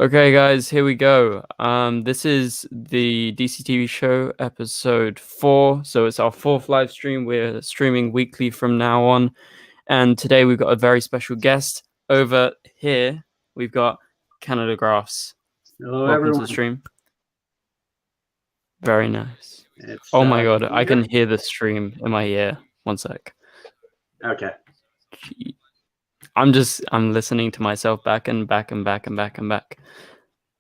Okay, guys, here we go. This is the DCTV Show, episode 4. So it's our 4th live stream. We're streaming weekly from now on. And today we've got a very special guest. Over here, we've got Canadagraphs. Hello, Welcome everyone. to the stream. Very nice. Oh my god, I can hear the stream in my ear. One sec. Okay. I'm listening to myself back and back.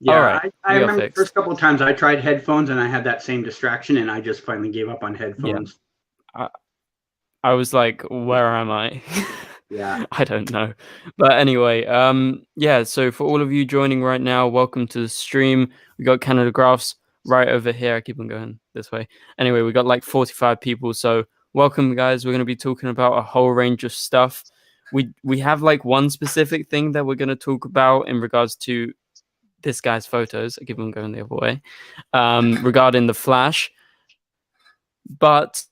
Yeah, all right, I remember the first couple of times I tried headphones and I had that same distraction, and I just finally gave up on headphones. Yeah. I was like, where am I? Yeah. I don't know. But anyway, yeah, so for all of you joining right now, welcome to the stream. We got Canadagraphs right over here. I keep on going this way. Anyway, we got like 45 people. So welcome, guys. We're going to be talking about a whole range of stuff. We have like one specific thing that we're going to talk about in regards to this guy's photos. I keep on going the other way. Regarding the Flash. But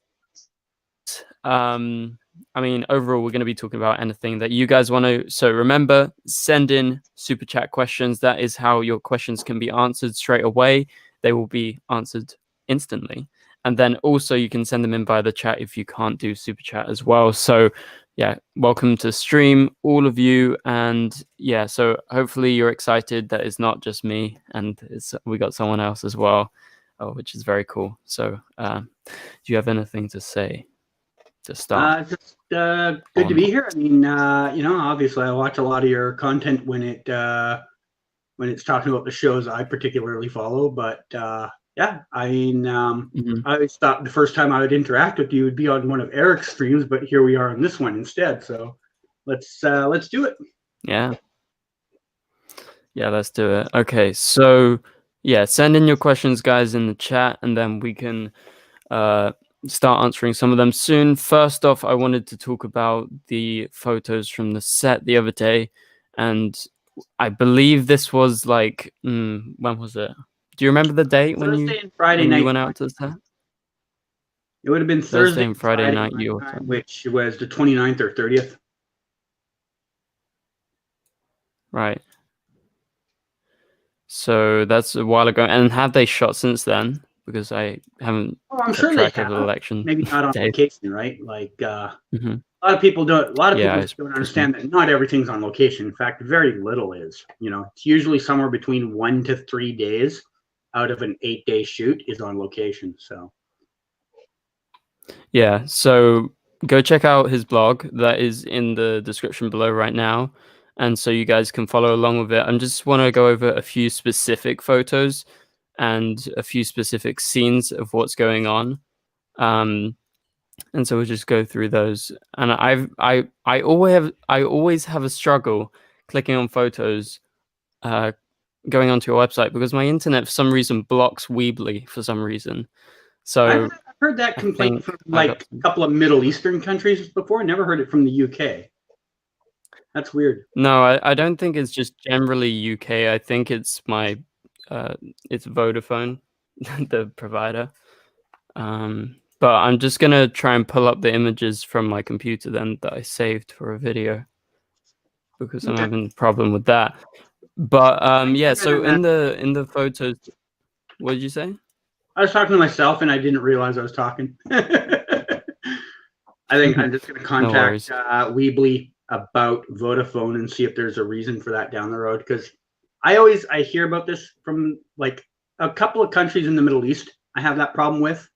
I mean, overall, we're going to be talking about anything that you guys want to. So remember, send in super chat questions. That is how your questions can be answered straight away. They will be answered instantly. And then also you can send them in via the chat if you can't do super chat as well. So yeah, welcome to stream, all of you. And yeah, so hopefully you're excited that it's not just me and we got someone else as well, which is very cool. So do you have anything to say to start? Just good to be here. I mean, obviously I watch a lot of your content when it's talking about the shows I particularly follow, but yeah, I mean, I always thought the first time I would interact with you would be on one of Eric's streams, but here we are on this one instead. So let's do it. Yeah, let's do it. Okay, so yeah, send in your questions, guys, in the chat, and then we can start answering some of them soon. First off, I wanted to talk about the photos from the set the other day, and I believe this was like when was it? Do you remember the date when Thursday and Friday night you went out to the set? It would have been Thursday and Friday night, which was the 29th or 30th. Right. So that's a while ago. And have they shot since then? Because I haven't kept track of the election. Maybe not on location, right? Like a lot of people don't. A lot of people don't understand that not everything's on location. In fact, very little is. You know, it's usually somewhere between 1 to 3 days out of an 8-day shoot is on location. So yeah, so go check out his blog. That is in the description below right now, and so you guys can follow along with it. I just want to go over a few specific photos and a few specific scenes of what's going on, and so we'll just go through those. And I always have a struggle clicking on photos, going onto your website, because my internet for some reason blocks Weebly for some reason. So I've heard that complaint from like a couple of Middle Eastern countries before. Never heard it from the UK. That's weird. No, I don't think it's just generally UK. I think it's my it's Vodafone, the provider. But I'm just gonna try and pull up the images from my computer then that I saved for a video, because I'm having a problem with that. But yeah, so in the photos, what did you say? I was talking to myself and I didn't realize I was talking. I think I'm just going to contact Weebly about Vodafone and see if there's a reason for that down the road, because I hear about this from like a couple of countries in the Middle East I have that problem with,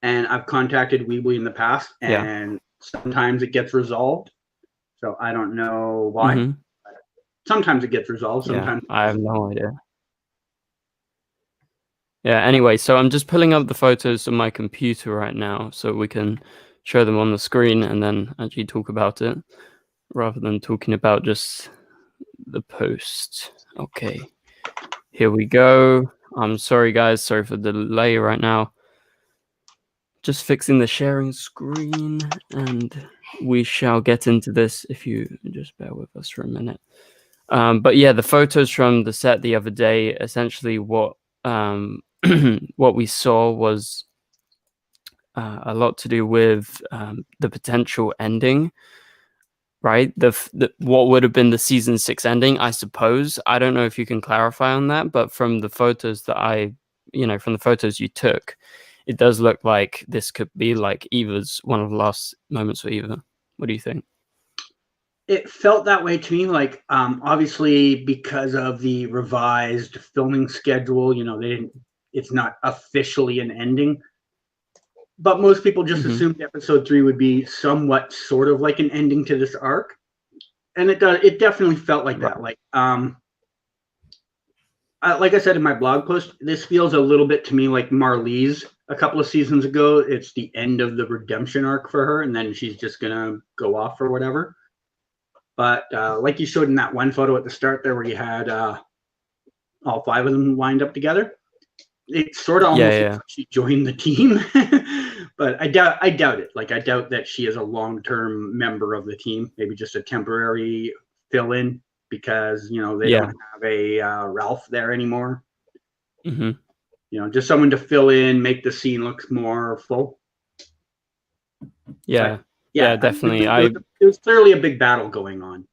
and I've contacted Weebly in the past, and sometimes it gets resolved. So I don't know why. Sometimes it gets resolved. Sometimes I have no idea. Yeah, anyway, so I'm just pulling up the photos on my computer right now so we can show them on the screen and then actually talk about it rather than talking about just the post. Okay, here we go. I'm sorry, guys. Sorry for the delay right now. Just fixing the sharing screen, and we shall get into this if you just bear with us for a minute. But yeah, the photos from the set the other day, essentially what what we saw was a lot to do with the potential ending right? The what would have been the season 6 ending, I suppose. I don't know if you can clarify on that, but from the photos that from the photos you took, it does look like this could be like Eva's one of the last moments for Eva. What do you think? It felt that way to me, like obviously because of the revised filming schedule, it's not officially an ending, but most people just assumed episode 3 would be somewhat sort of like an ending to this arc, and it definitely felt like that. Like like I said in my blog post, this feels a little bit to me like Marlee's a couple of seasons ago. It's the end of the redemption arc for her, and then she's just gonna go off or whatever. But like you showed in that one photo at the start there, where you had all 5 of them lined up together, it sort of almost looks like she joined the team. But I doubt it. Like, I doubt that she is a long-term member of the team. Maybe just a temporary fill-in because they don't have a Ralph there anymore. Just someone to fill in, make the scene look more full. Yeah. But, yeah, definitely. It was clearly a big battle going on,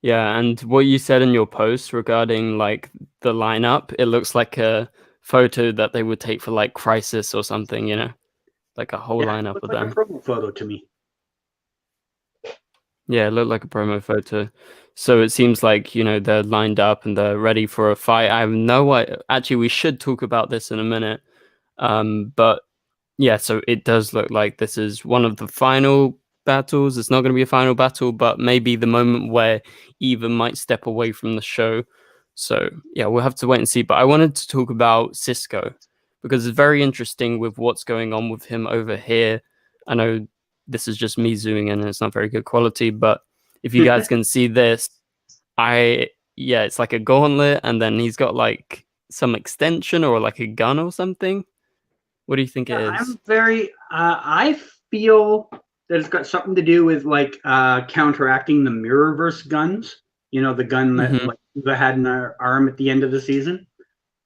Yeah, and what you said in your post regarding like the lineup, it looks like a photo that they would take for like Crisis or something, like a whole lineup of them. It looked like a promo photo to me. Yeah, it looked like a promo photo. So it seems like, they're lined up and they're ready for a fight. I have no idea. Actually, we should talk about this in a minute. But yeah, so it does look like this is one of the final battles. It's not going to be a final battle, but maybe the moment where Eva might step away from the show. So yeah, we'll have to wait and see. But I wanted to talk about Cisco because it's very interesting with what's going on with him over here. I know this is just me zooming in and it's not very good quality, but if you guys can see this, it's like a gauntlet and then he's got like some extension or like a gun or something. What do you think it is? I feel that it's got something to do with like counteracting the Mirrorverse guns. The gun that like Eva had in her arm at the end of the season.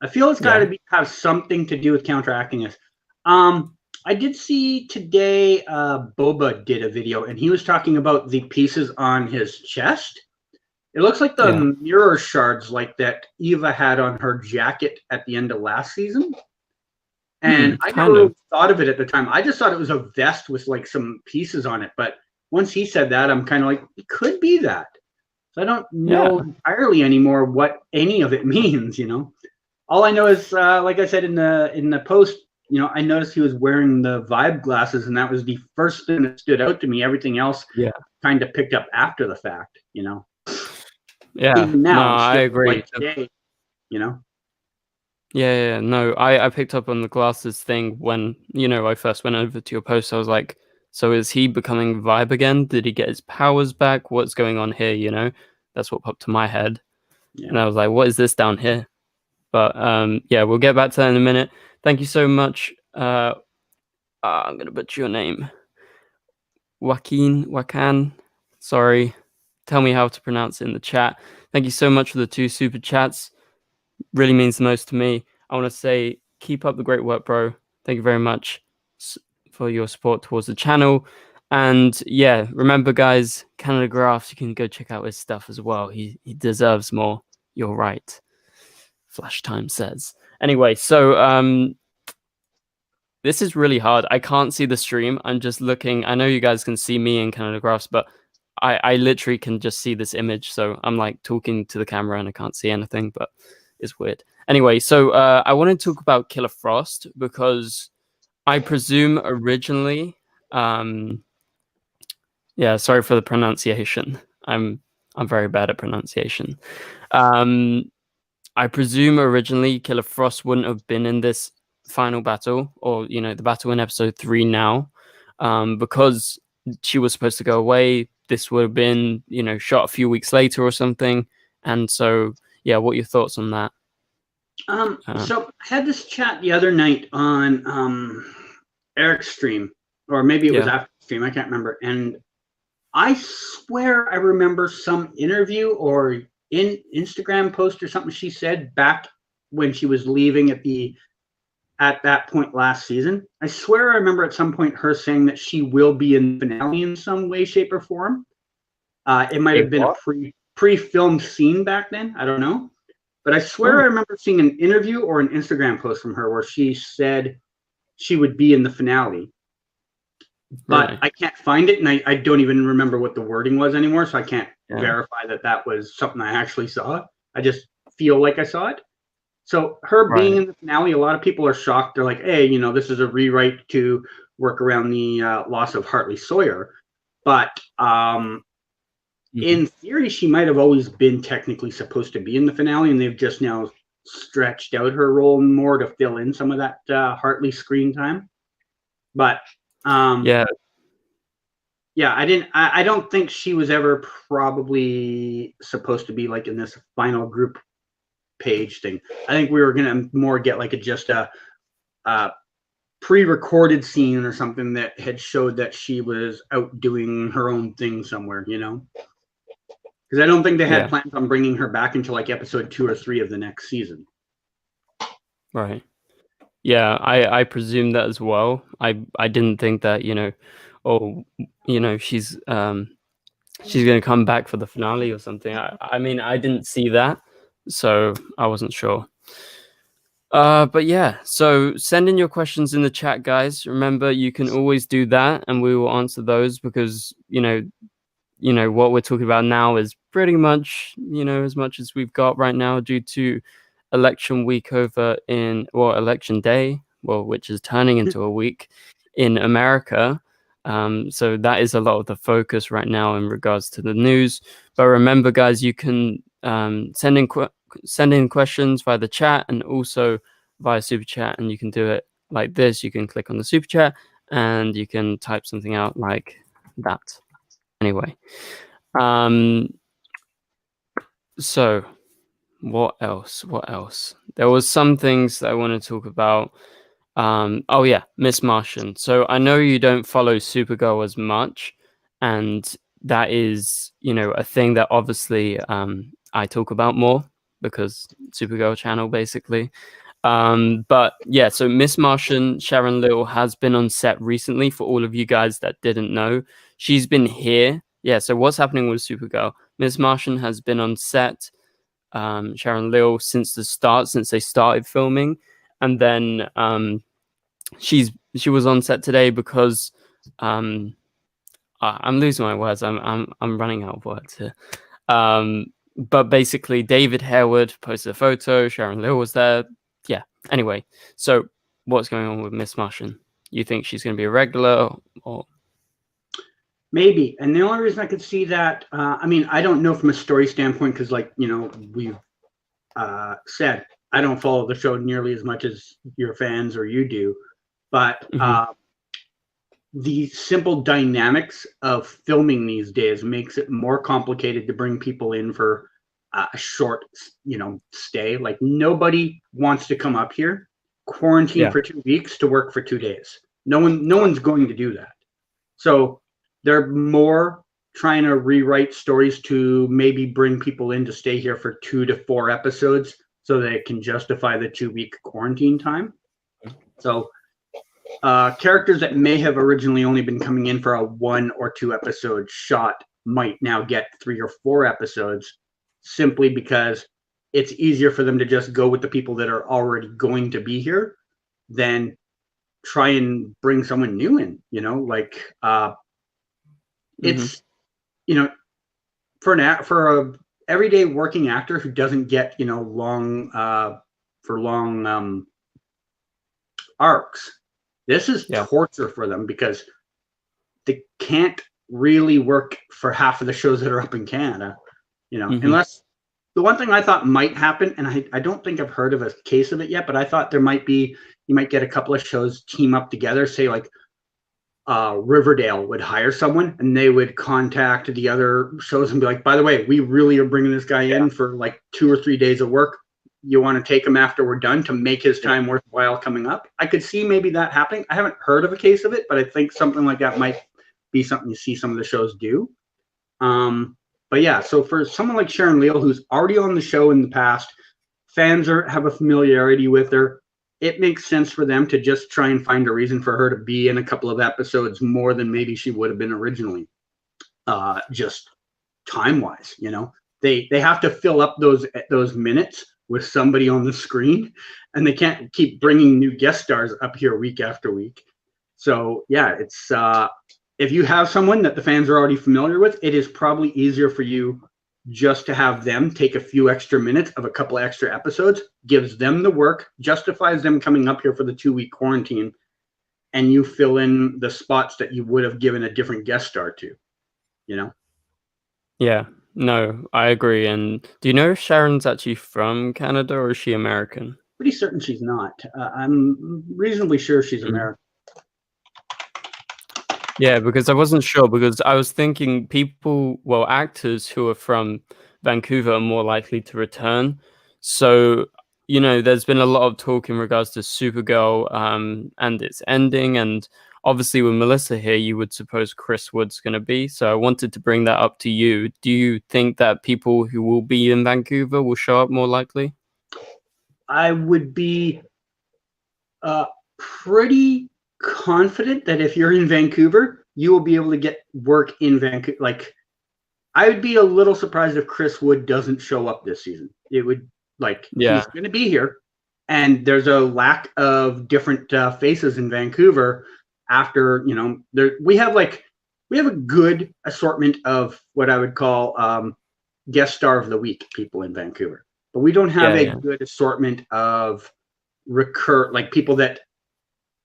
I feel it's got to have something to do with counteracting this. I did see today Boba did a video and he was talking about the pieces on his chest. It looks like the mirror shards like that Eva had on her jacket at the end of last season. And I never thought of it at the time. I just thought it was a vest with like some pieces on it. But once he said that, I'm kind of like, it could be that. So I don't know entirely anymore what any of it means, All I know is, like I said in the post, I noticed he was wearing the Vibe glasses, and that was the first thing that stood out to me. Everything else kind of picked up after the fact, Yeah, even now, no, I agree. Like today, Yeah, no, I picked up on the glasses thing when, I first went over to your post. I was like, so is he becoming Vibe again? Did he get his powers back? What's going on here, That's what popped to my head. Yeah. And I was like, what is this down here? But we'll get back to that in a minute. Thank you so much. I'm going to butcher your name. Wakan. Sorry. Tell me how to pronounce it in the chat. Thank you so much for the 2 super chats. Really means the most to me. I want to say keep up the great work, bro. Thank you very much for your support towards the channel. And yeah, remember guys, Canadagraphs, you can go check out his stuff as well. He deserves more. You're right. Flash Time says. Anyway, so this is really hard. I can't see the stream. I'm just looking. I know you guys can see me in Canadagraphs, but I literally can just see this image. So I'm like talking to the camera and I can't see anything, but it's weird. Anyway, so I want to talk about Killer Frost because I presume originally, sorry for the pronunciation. I'm very bad at pronunciation. I presume originally Killer Frost wouldn't have been in this final battle or, the battle in episode 3 now, because she was supposed to go away. This would have been, shot a few weeks later or something. And so, yeah, what are your thoughts on that? So I had this chat the other night on Eric's stream, or maybe it was after the stream, I can't remember. And I swear I remember some interview or Instagram post or something she said back when she was leaving at the at that point last season. I swear I remember at some point her saying that she will be in the finale in some way, shape, or form. It might have been a pre-filmed scene back then. I don't know. But I swear I remember seeing an interview or an Instagram post from her where she said she would be in the finale. But Really? I can't find it, and I don't even remember what the wording was anymore, so I can't verify that that was something I actually saw. I just feel like I saw it. So her being in the finale, a lot of people are shocked. They're like, hey, you know, this is a rewrite to work around the loss of Hartley Sawyer. But in theory, she might have always been technically supposed to be in the finale, and they've just now stretched out her role more to fill in some of that Hartley screen time. But yeah, I don't think she was ever probably supposed to be like in this final group page thing. I think we were gonna more get like just a pre-recorded scene or something that had showed that she was out doing her own thing somewhere, you know. Because I don't think they had plans on bringing her back until like episode 2 or 3 of the next season. Right. Yeah, I presume that as well. I didn't think that, you know, oh, you know, she's gonna come back for the finale or something. I mean, I didn't see that, so I wasn't sure. But yeah, so send in your questions in the chat, guys. Remember, you can always do that, and we will answer those because you know what we're talking about now is pretty much, you know, as much as we've got right now due to election week over in, well, election day, well, which is turning into a week in America. So that is a lot of the focus right now in regards to the news. But remember, guys, you can send in questions via the chat and also via super chat, and you can do it like this. You can click on the super chat and you can type something out like that. Anyway, so what else? There was some things that I want to talk about. Oh yeah, Miss Martian. So I know you don't follow Supergirl as much, and that is, you know, a thing that obviously I talk about more because Supergirl channel basically. But yeah, so Miss Martian, Sharon Little, has been on set recently. For all of you guys that didn't know, she's been here. Yeah, so what's happening with Supergirl? Miss Martian has been on set, Sharon Little, since the start, since they started filming, and then she was on set today because I'm losing my words. I'm running out of words here. But basically, David Harewood posted a photo. Sharon Little was there. Yeah. Anyway, so what's going on with Miss Martian? You think she's going to be a regular or? Maybe. And the only reason I could see that, I mean, I don't know from a story standpoint, because like, you know, we've said, I don't follow the show nearly as much as your fans or you do. But the simple dynamics of filming these days makes it more complicated to bring people in for a short, you know, stay. Like nobody wants to come up here, quarantine for 2 weeks to work for 2 days. No one's going to do that. So they're more trying to rewrite stories to maybe bring people in to stay here for 2 to 4 episodes so they can justify the 2-week quarantine time. So characters that may have originally only been coming in for a 1 or 2 episode shot might now get 3 or 4 episodes simply because it's easier for them to just go with the people that are already going to be here than try and bring someone new in, you know, like it's, you know, for a everyday working actor who doesn't get, you know, long arcs, this is torture for them because they can't really work for half of the shows that are up in Canada, you know, unless the one thing I thought might happen, and I don't think I've heard of a case of it yet, but I thought there might be, you might get a couple of shows team up together, say like Riverdale would hire someone and they would contact the other shows and be like, by the way, we really are bringing this guy in for like 2 or 3 days of work. You want to take him after we're done to make his time worthwhile coming up? I could see maybe that happening. I haven't heard of a case of it, but I think something like that might be something you see some of the shows do. But yeah, so for someone like Sharon Leal, who's already on the show in the past, fans have a familiarity with her. it makes sense for them to just try and find a reason for her to be in a couple of episodes more than maybe she would have been originally. Just time-wise, you know, they have to fill up those minutes with somebody on the screen, and they can't keep bringing new guest stars up here week after week. So yeah, it's if you have someone that the fans are already familiar with, it is probably easier for you just to have them take a few extra minutes of a couple extra episodes, gives them the work, justifies them coming up here for the 2-week quarantine, and you fill in the spots that you would have given a different guest star to, you know? Yeah, no, I agree. And do you know if Sharon's actually from Canada or is she American? Pretty certain she's not. I'm reasonably sure she's American. Yeah, because I wasn't sure, because I was thinking actors who are from Vancouver are more likely to return. So, you know, there's been a lot of talk in regards to Supergirl and its ending. And obviously with Melissa here, you would suppose Chris Wood's going to be. So I wanted to bring that up to you. Do you think that people who will be in Vancouver will show up more likely? I would be pretty confident that if you're in Vancouver, you will be able to get work in Vancouver. Like, I would be a little surprised if Chris Wood doesn't show up this season. It would, like, he's going to be here, and there's a lack of different faces in Vancouver. After, you know, we have a good assortment of what I would call guest star of the week people in Vancouver, but we don't have a good assortment of people that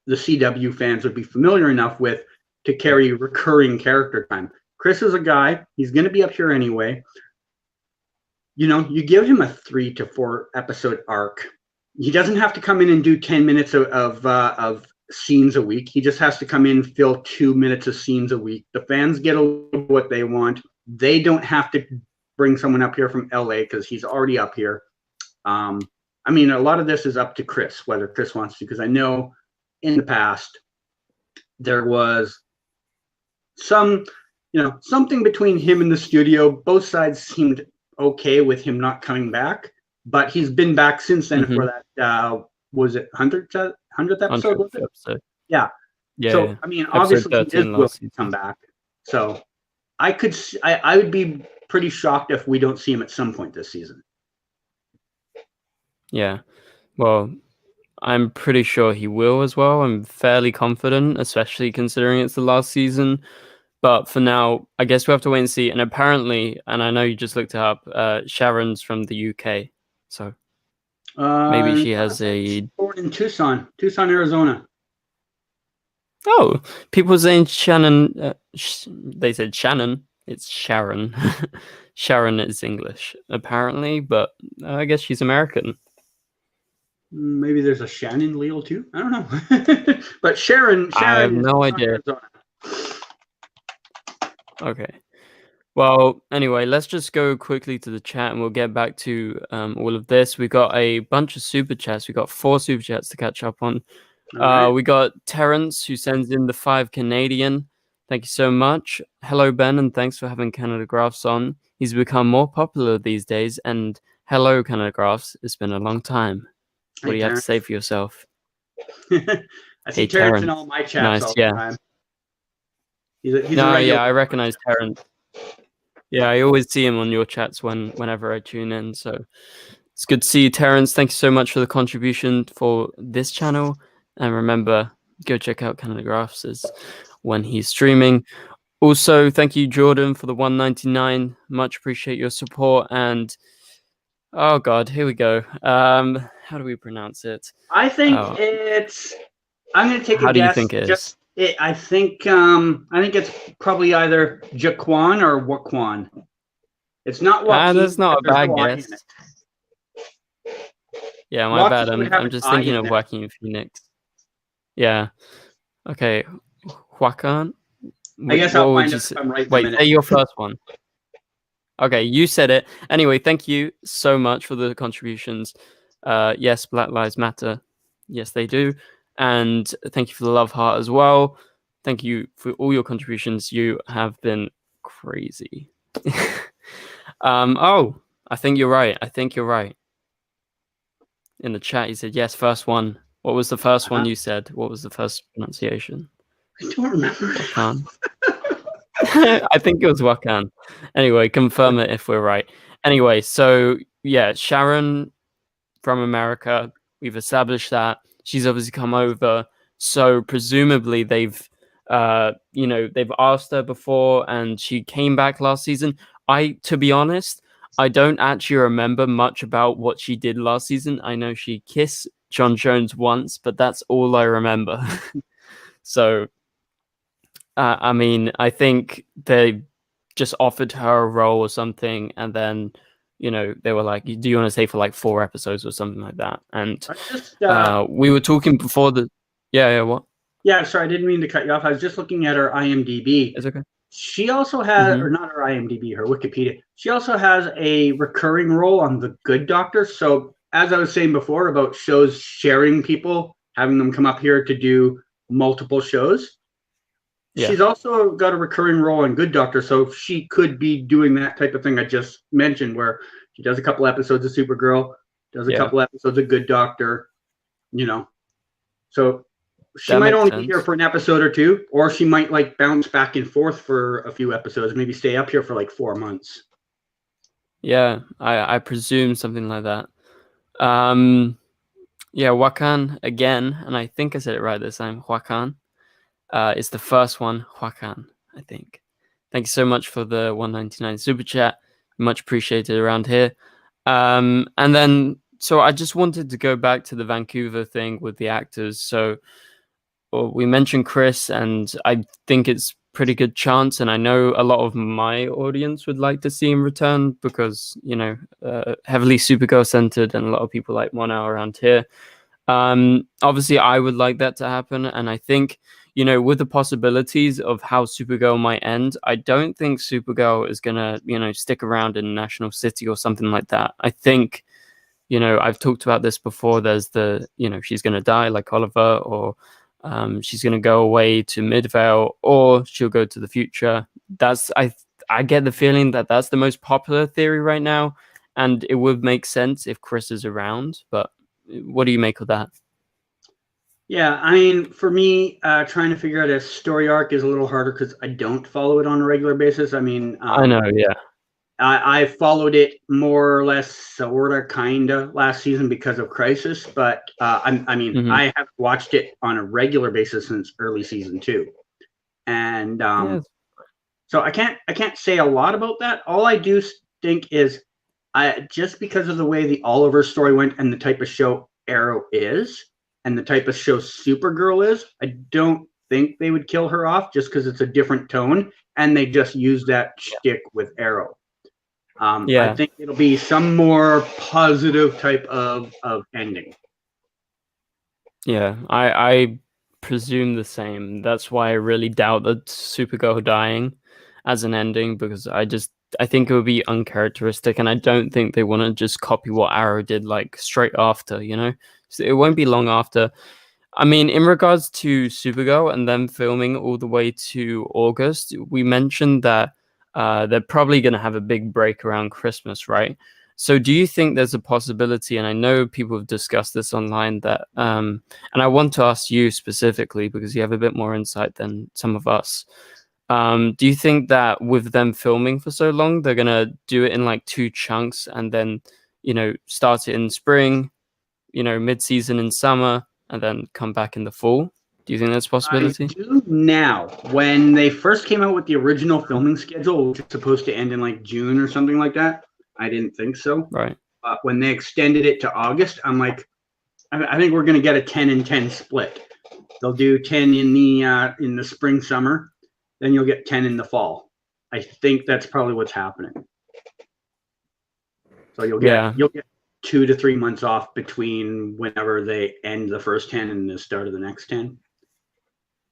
the CW fans would be familiar enough with to carry recurring character time. Chris is a guy, he's going to be up here anyway. You know, you give him a 3 to 4 episode arc. He doesn't have to come in and do 10 minutes of scenes a week. He just has to come in, fill 2 minutes of scenes a week. The fans get what they want. They don't have to bring someone up here from LA because he's already up here. I mean, a lot of this is up to Chris, whether Chris wants to, because I know in the past there was something between him and the studio. Both sides seemed okay with him not coming back, but he's been back since then for that was it 100th episode? Was it? Episode. Yeah. So I mean, obviously he is willing to come back. So I would be pretty shocked if we don't see him at some point this season. Yeah. Well, I'm pretty sure he will as well. I'm fairly confident, especially considering it's the last season. But for now, I guess we have to wait and see. And apparently, and I know you just looked it up, Sharon's from the UK. So maybe she has born in Tucson, Arizona. Oh, people saying Shannon. They said Shannon. It's Sharon. Sharon is English, apparently, but I guess she's American. Maybe there's a Shannon Leal too. I don't know. But Sharon. I have no idea. Okay. Well, anyway, let's just go quickly to the chat and we'll get back to all of this. We got a bunch of super chats. We got 4 super chats to catch up on. Right. We got Terrence, who sends in the 5 Canadian. Thank you so much. Hello, Ben, and thanks for having Canadagraphs on. He's become more popular these days. And hello, Canadagraphs. It's been a long time. What do you have to say for yourself? I see Terrence in all my chats all the time. He's I recognize Terrence. Yeah, I always see him on your chats whenever I tune in. So it's good to see you, Terrence. Thank you so much for the contribution for this channel. And remember, go check out Canadagraphs when he's streaming. Also, thank you, Jordan, for the $1.99. Much appreciate your support. And oh god, here we go. How do we pronounce it? I think it's. I'm going to take a guess. How do you think it is? I think it's probably either Jaquan or Waquan. It's not Joaquin. That's not a bad guess. Yeah, my bad. I'm just thinking of Joaquin Phoenix. Yeah. Okay. Joaquin. I guess I'll find out if I'm right. Wait, say your first one. Okay, you said it. Anyway, thank you so much for the contributions. Yes, Black Lives Matter. Yes, they do. And thank you for the love heart as well. Thank you for all your contributions. You have been crazy. Oh, I think you're right. In the chat, he said, yes, first one. What was the first one you said? What was the first pronunciation? I don't remember. Wakan. I think it was Wakan. Anyway, confirm it if we're right. Anyway, so yeah, Sharon from America, we've established that. She's obviously come over. So presumably they've they've asked her before and she came back last season. To be honest, I don't actually remember much about what she did last season. I know she kissed John Jones once, but that's all I remember. So I mean, I think they just offered her a role or something, and then they were like, "Do you want to stay for like 4 episodes or something like that?" And we were talking before the. Yeah. What? Yeah. Sorry, I didn't mean to cut you off. I was just looking at her IMDb. It's okay. She also has, or not her IMDb, her Wikipedia. She also has a recurring role on The Good Doctor. So as I was saying before about shows sharing people, having them come up here to do multiple shows. Yeah. She's also got a recurring role on Good Doctor, so she could be doing that type of thing I just mentioned, where she does a couple episodes of Supergirl, does a couple episodes of Good Doctor, So she might only be here for an episode or 2, or she might like bounce back and forth for a few episodes, maybe stay up here for like 4 months. Yeah, I presume something like that. Yeah, Wakan again, and I think I said it right this time. Wakan. It's the first one, Wakan, I think. Thank you so much for the 199 super chat. Much appreciated around here. And then, so I just wanted to go back to the Vancouver thing with the actors. So we mentioned Chris, and I think it's pretty good chance. And I know a lot of my audience would like to see him return because, heavily Supergirl centered, and a lot of people like Mon-El around here. Obviously, I would like that to happen. And I think, with the possibilities of how Supergirl might end, I don't think Supergirl is going to, stick around in National City or something like that. I think, I've talked about this before. There's she's going to die like Oliver, or she's going to go away to Midvale, or she'll go to the future. I get the feeling that that's the most popular theory right now. And it would make sense if Chris is around. But what do you make of that? Yeah, I mean, for me, trying to figure out a story arc is a little harder because I don't follow it on a regular basis. I mean, I know, yeah. I followed it more or less, sort of, kind of last season because of Crisis, but I have watched it on a regular basis since early season 2, and so I can't say a lot about that. All I do think is, just because of the way the Oliver story went and the type of show Arrow is, and the type of show Supergirl is, I don't think they would kill her off just because it's a different tone, and they just use that shtick with Arrow. I think it'll be some more positive type of ending. Yeah, I presume the same. That's why I really doubt that Supergirl dying as an ending, because I think it would be uncharacteristic, and I don't think they want to just copy what Arrow did like straight after, So it won't be long after. I mean, in regards to Supergirl and them filming all the way to August, we mentioned that they're probably going to have a big break around Christmas, right? So do you think there's a possibility, and I know people have discussed this online, that and I want to ask you specifically because you have a bit more insight than some of us. Do you think that with them filming for so long, they're going to do it in like 2 chunks and then, start it in spring, mid-season in summer, and then come back in the fall? Do you think that's a possibility? I do now. When they first came out with the original filming schedule, which is supposed to end in like June or something like that, I didn't think so. Right. But when they extended it to August, I'm like, I think we're going to get a 10 and 10 split. They'll do 10 in the spring, summer, then you'll get 10 in the fall. I think that's probably what's happening. So you'll get 2 to 3 months off between whenever they end the first 10 and the start of the next 10.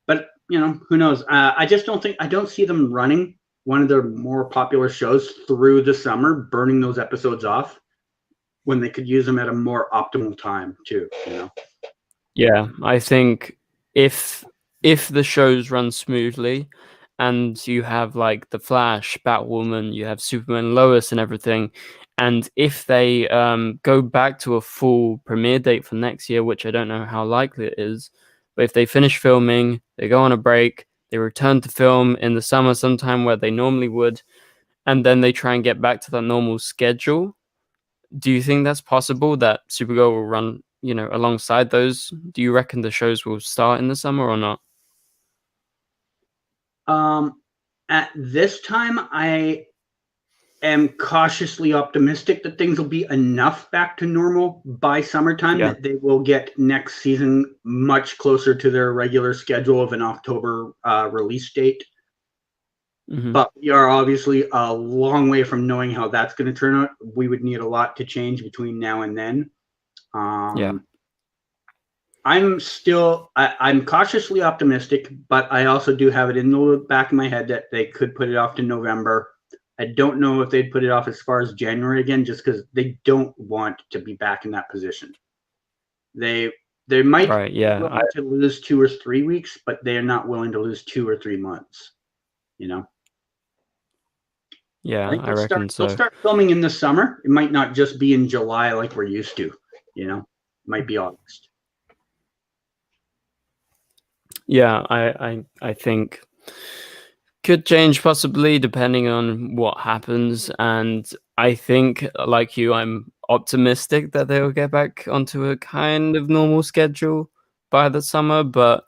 But who knows? I don't see them running one of their more popular shows through the summer, burning those episodes off when they could use them at a more optimal time too. Yeah, I think if the shows run smoothly and you have like the Flash, Batwoman, you have Superman, Lois, and everything. And if they go back to a full premiere date for next year, which I don't know how likely it is, but if they finish filming, they go on a break, they return to film in the summer sometime where they normally would, and then they try and get back to that normal schedule. Do you think that's possible that Supergirl will run, alongside those? Do you reckon the shows will start in the summer or not? At this time, I am cautiously optimistic that things will be enough back to normal by summertime that they will get next season much closer to their regular schedule of an October release date. But we are obviously a long way from knowing how that's going to turn out. We would need a lot to change between now and then. I'm cautiously optimistic, but I also do have it in the back of my head that they could put it off to November. I don't know if they'd put it off as far as January again, just because they don't want to be back in that position. They might be willing to lose 2 or 3 weeks, but they're not willing to lose 2 or 3 months. Yeah, I reckon so. They'll start filming in the summer. It might not just be in July like we're used to. It might be August. Yeah, I think could change possibly depending on what happens. And I think, like you, I'm optimistic that they will get back onto a kind of normal schedule by the summer. But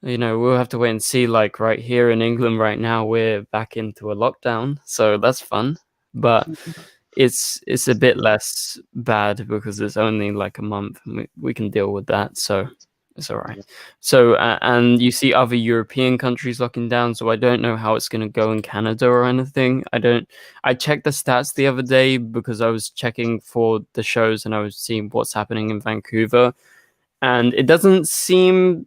we'll have to wait and see. Like right here in England right now, we're back into a lockdown, so that's fun. But it's a bit less bad because it's only like a month, and we can deal with that. So it's all right. So and you see other European countries locking down, so I don't know how it's going to go in Canada or anything. I checked the stats the other day because I was checking for the shows and I was seeing what's happening in Vancouver, and it doesn't seem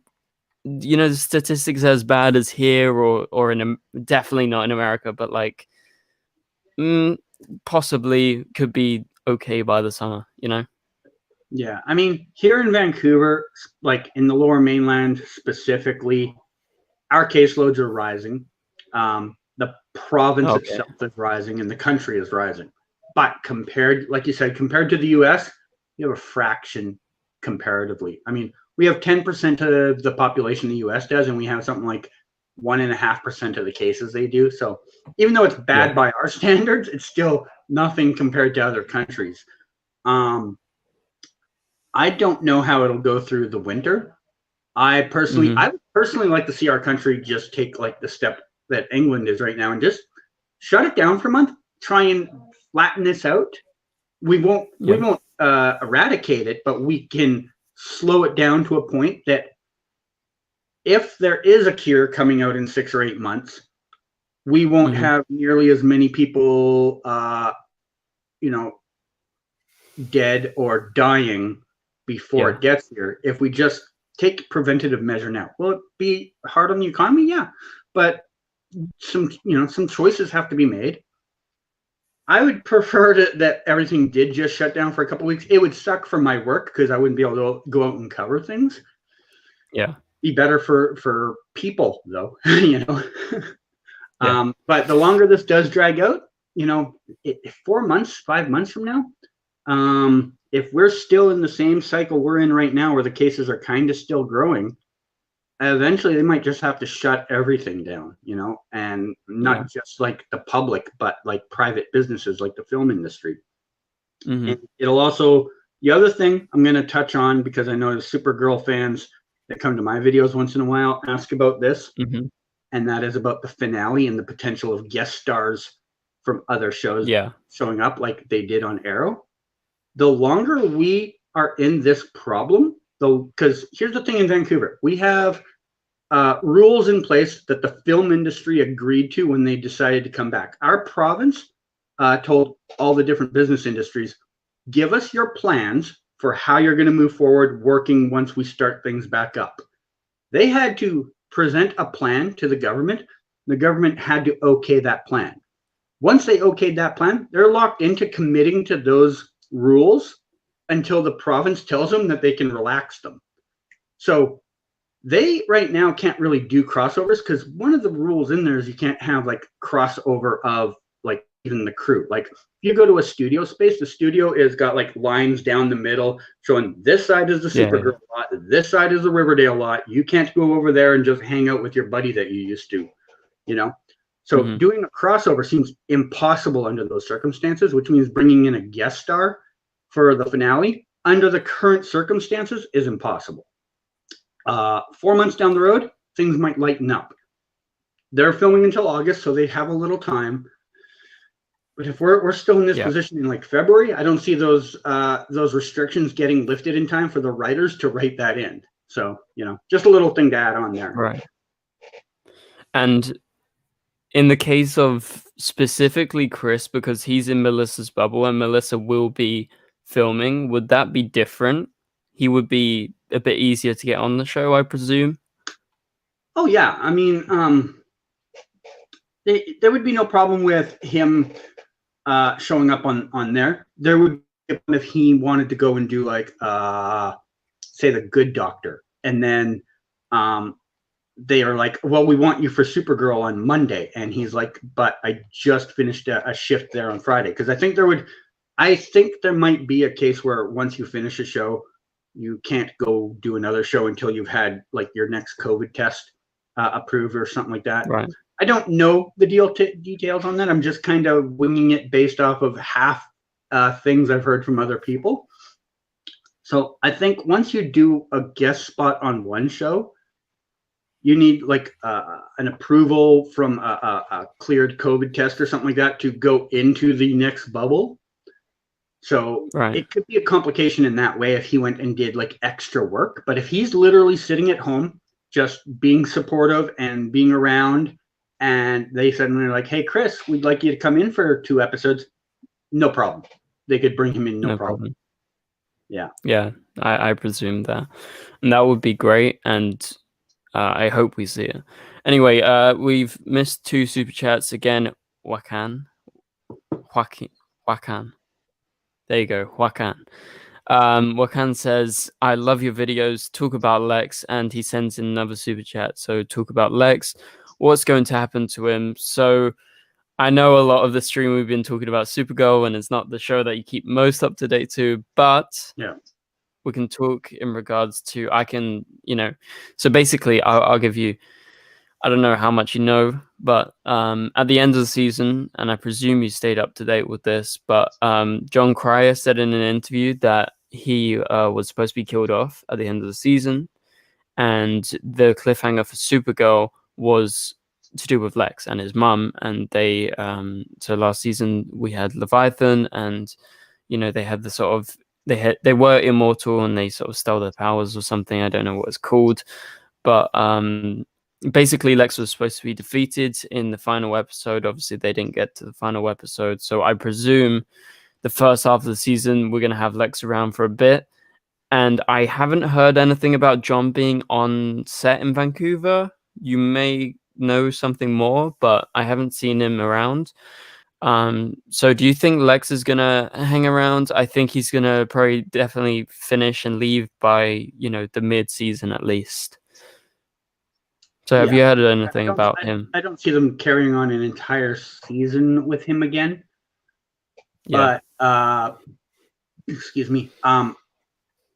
the statistics are as bad as here or in definitely not in America, but like possibly could be okay by the summer. Yeah, I mean, here in Vancouver, like in the Lower Mainland specifically, our caseloads are rising. The province itself is rising, and the country is rising. But like you said, compared to the U.S., you have a fraction comparatively. I mean, we have 10% of the population the U.S. does, and we have something like 1.5% of the cases they do. So even though it's bad by our standards, it's still nothing compared to other countries. I don't know how it'll go through the winter. I would personally like to see our country just take like the step that England is right now and just shut it down for a month, try and flatten this out. We won't eradicate it, but we can slow it down to a point that if there is a cure coming out in 6 or 8 months, we won't have nearly as many people, dead or dying before it gets here. If we just take preventative measure now, will it be hard on the economy? Yeah, but some choices have to be made. I would prefer that everything did just shut down for a couple of weeks. It would suck for my work because I wouldn't be able to go out and cover things. Yeah. Be better for people though, But the longer this does drag out, 4 months, 5 months from now, if we're still in the same cycle we're in right now where the cases are kind of still growing, eventually they might just have to shut everything down, and not just like the public, but like private businesses like the film industry. And it'll also, the other thing I'm going to touch on, because I know the Supergirl fans that come to my videos once in a while ask about this, and that is about the finale and the potential of guest stars from other shows showing up like they did on Arrow. The longer we are in this problem, though, because here's the thing in Vancouver, we have rules in place that the film industry agreed to when they decided to come back. Our province told all the different business industries, give us your plans for how you're going to move forward working once we start things back up. They had to present a plan to the government. The government had to okay that plan. Once they okayed that plan, they're locked into committing to those rules until the province tells them that they can relax them. So They right now can't really do crossovers because one of the rules in there is you can't have like crossover of like even the crew. Like if you go to a studio space, the studio is got like lines down the middle showing this side is the Supergirl lot, this side is the Riverdale lot. You can't go over there and just hang out with your buddy that you used to, you know? So doing a crossover seems impossible under those circumstances, which means bringing in a guest star for the finale under the current circumstances is impossible. 4 months down the road, things might lighten up. They're filming until August, so they have a little time. But if we're still in this position in like February, I don't see those restrictions getting lifted in time for the writers to write that in. So, you know, just a little thing to add on there. Right. And in the case of specifically Chris, because he's in Melissa's bubble and Melissa will be filming, would that be different? He would be a bit easier to get on the show, I presume. Oh yeah, I mean, there would be no problem with him showing up on there. There would be if he wanted to go and do like say the Good Doctor, and then they are like, well, we want you for Supergirl on Monday, and he's like, but I just finished a shift there on Friday, because I think there might be a case where once you finish a show, you can't go do another show until you've had like your next COVID test approved or something like that. Right. I don't know the details on that. I'm just kind of winging it based off of half things I've heard from other people. So I think once you do a guest spot on one show, you need like an approval from a cleared COVID test or something like that to go into the next bubble. So it could be a complication in that way if he went and did like extra work. But if he's literally sitting at home, just being supportive and being around, and they suddenly are like, hey, Chris, we'd like you to come in for 2 episodes, no problem. They could bring him in, no problem. Yeah. Yeah, I presume that. And that would be great. And I hope we see it. Anyway, we've missed 2 super chats again. Wakan. There you go, Wakan. Wakan says, I love your videos. Talk about Lex. And he sends in another super chat. So talk about Lex. What's going to happen to him? So I know a lot of the stream we've been talking about Supergirl, and it's not the show that you keep most up to date to, but we can talk in regards to, so basically I'll give you, I don't know how much you know, but at the end of the season, and I presume you stayed up to date with this, but John Cryer said in an interview that he was supposed to be killed off at the end of the season, and the cliffhanger for Supergirl was to do with Lex and his mum, and they so last season we had Leviathan, and they had the sort of they were immortal and they sort of stole their powers or something. I don't know what it's called, but basically Lex was supposed to be defeated in the final episode. Obviously they didn't get to the final episode, so I presume the first half of the season we're going to have Lex around for a bit. And I haven't heard anything about John being on set in Vancouver. You may know something more, but I haven't seen him around. So do you think Lex is gonna hang around? I think he's gonna probably definitely finish and leave by the mid-season at least. So have you heard anything about him? I don't see them carrying on an entire season with him again. But excuse me.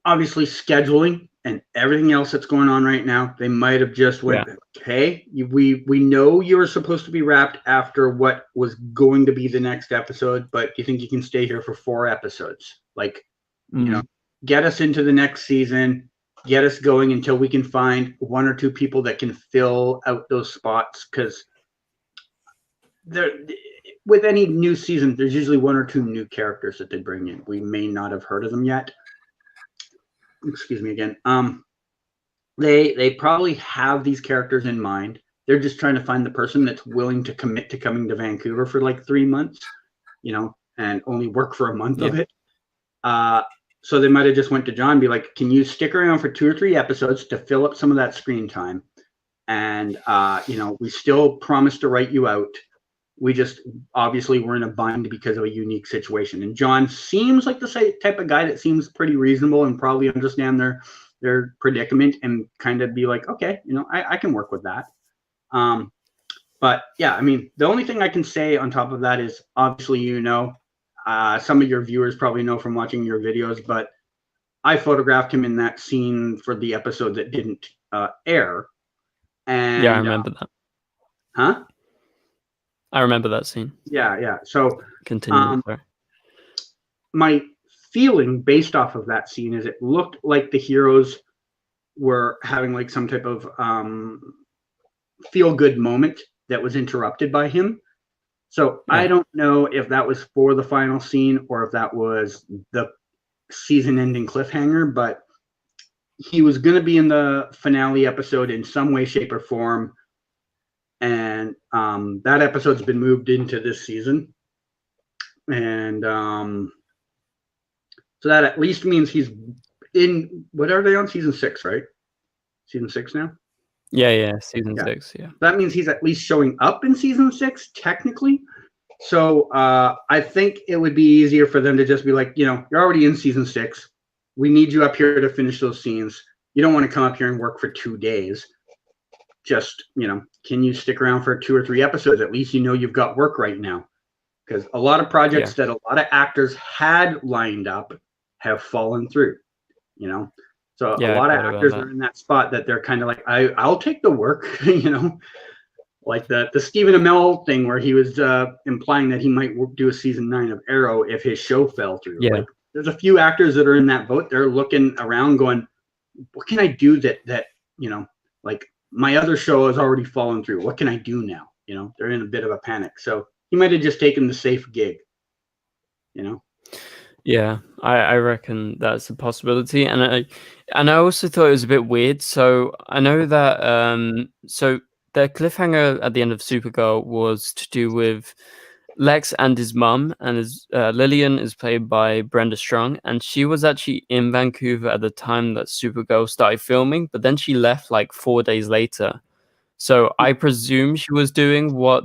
Obviously scheduling and everything else that's going on right now, they might have just went, okay, we know you were supposed to be wrapped after what was going to be the next episode, but do you think you can stay here for 4 episodes? Like, get us into the next season, get us going until we can find 1 or 2 people that can fill out those spots, because with any new season, there's usually 1 or 2 new characters that they bring in. We may not have heard of them yet. Excuse me again. They probably have these characters in mind. They're just trying to find the person that's willing to commit to coming to Vancouver for like 3 months, and only work for a month of it. So they might have just went to John and be like, can you stick around for 2 or 3 episodes to fill up some of that screen time? And, we still promise to write you out. We just obviously we're in a bind because of a unique situation. And John seems like the type of guy that seems pretty reasonable and probably understand their their predicament and kind of be like, okay, you know, I can work with that. But yeah, I mean, the only thing I can say on top of that is obviously, you know, some of your viewers probably know from watching your videos, but I photographed him in that scene for the episode that didn't air. And yeah, I remember that. Huh? I remember that scene. Yeah. So continue. Sorry. My feeling based off of that scene is it looked like the heroes were having like some type of feel-good moment that was interrupted by him. So yeah. I don't know if that was for the final scene or if that was the season-ending cliffhanger, but he was going to be in the finale episode in some way, shape, or form. And that episode's been moved into this season. And so that at least means he's in, what are they on? Season 6, right? Season 6 now? Yeah, season 6, yeah. That means he's at least showing up in season 6, technically. So I think it would be easier for them to just be like, you know, you're already in season 6. We need you up here to finish those scenes. You don't want to come up here and work for 2 days. Just, you know, can you stick around for 2 or 3 episodes? At least you know you've got work right now. Because a lot of projects that a lot of actors had lined up have fallen through, you know. So a lot of actors are in that spot that they're kind of like, I'll take the work, you know. Like the Stephen Amell thing where he was implying that he might do a season 9 of Arrow if his show fell through. Yeah. Like, there's a few actors that are in that boat. They're looking around going, what can I do that, you know, like my other show has already fallen through. What can I do now? You know, they're in a bit of a panic. So he might have just taken the safe gig, you know? Yeah, I reckon that's a possibility. And I also thought it was a bit weird. So I know that so the cliffhanger at the end of Supergirl was to do with Lex and his mum, and his Lillian is played by Brenda Strong, and she was actually in Vancouver at the time that Supergirl started filming, but then she left like 4 days later. So I presume she was doing what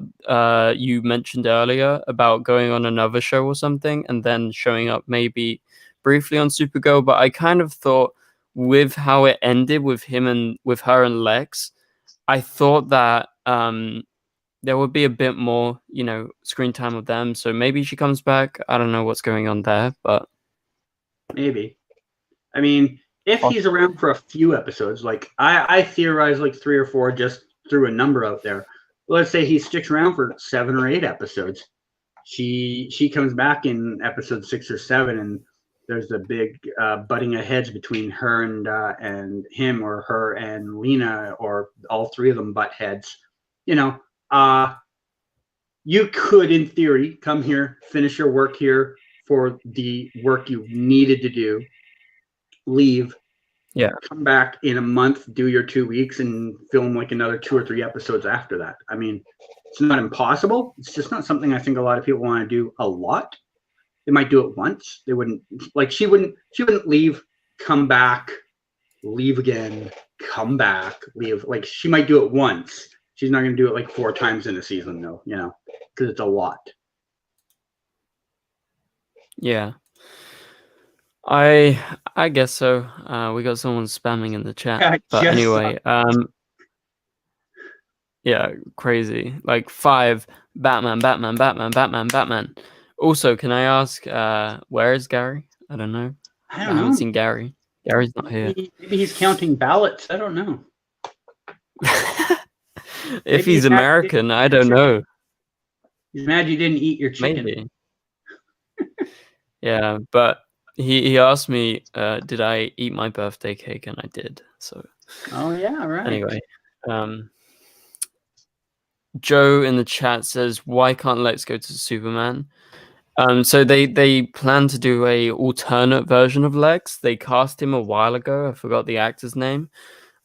you mentioned earlier about going on another show or something and then showing up maybe briefly on Supergirl. But I kind of thought with how it ended with her and Lex, I thought that there would be a bit more, you know, screen time with them. So maybe she comes back. I don't know what's going on there, but maybe. I mean, if he's around for a few episodes, like I theorize like 3 or 4 just threw a number out there. Let's say he sticks around for 7 or 8 episodes. She comes back in episode 6 or 7, and there's a big butting of heads between her and him, or her and Lena, or all 3 of them butt heads. You know, you could, in theory, come here, finish your work here for the work you needed to do, leave. Yeah. Come back in a month, do your 2 weeks, and film like another 2 or 3 episodes after that. I mean, it's not impossible. It's just not something I think a lot of people want to do a lot. They might do it once. They wouldn't, like, she wouldn't leave, come back, leave again, come back, leave. Like, she might do it once. She's not going to do it like 4 times in a season, though, you know, because it's a lot. Yeah. I guess so. We got someone spamming in the chat. But anyway, yeah, crazy. Like 5 Batman. Also, can I ask where is Gary? I don't know. I haven't seen Gary. Gary's not here. Maybe he's counting ballots. I don't know. If he's American, I don't know. He's mad you didn't eat your chicken. Maybe. Yeah, but he asked me, did I eat my birthday cake, and I did. So. Oh yeah, right. Anyway, Joe in the chat says, "Why can't Lex go to Superman?" So they plan to do a alternate version of Lex. They cast him a while ago. I forgot the actor's name.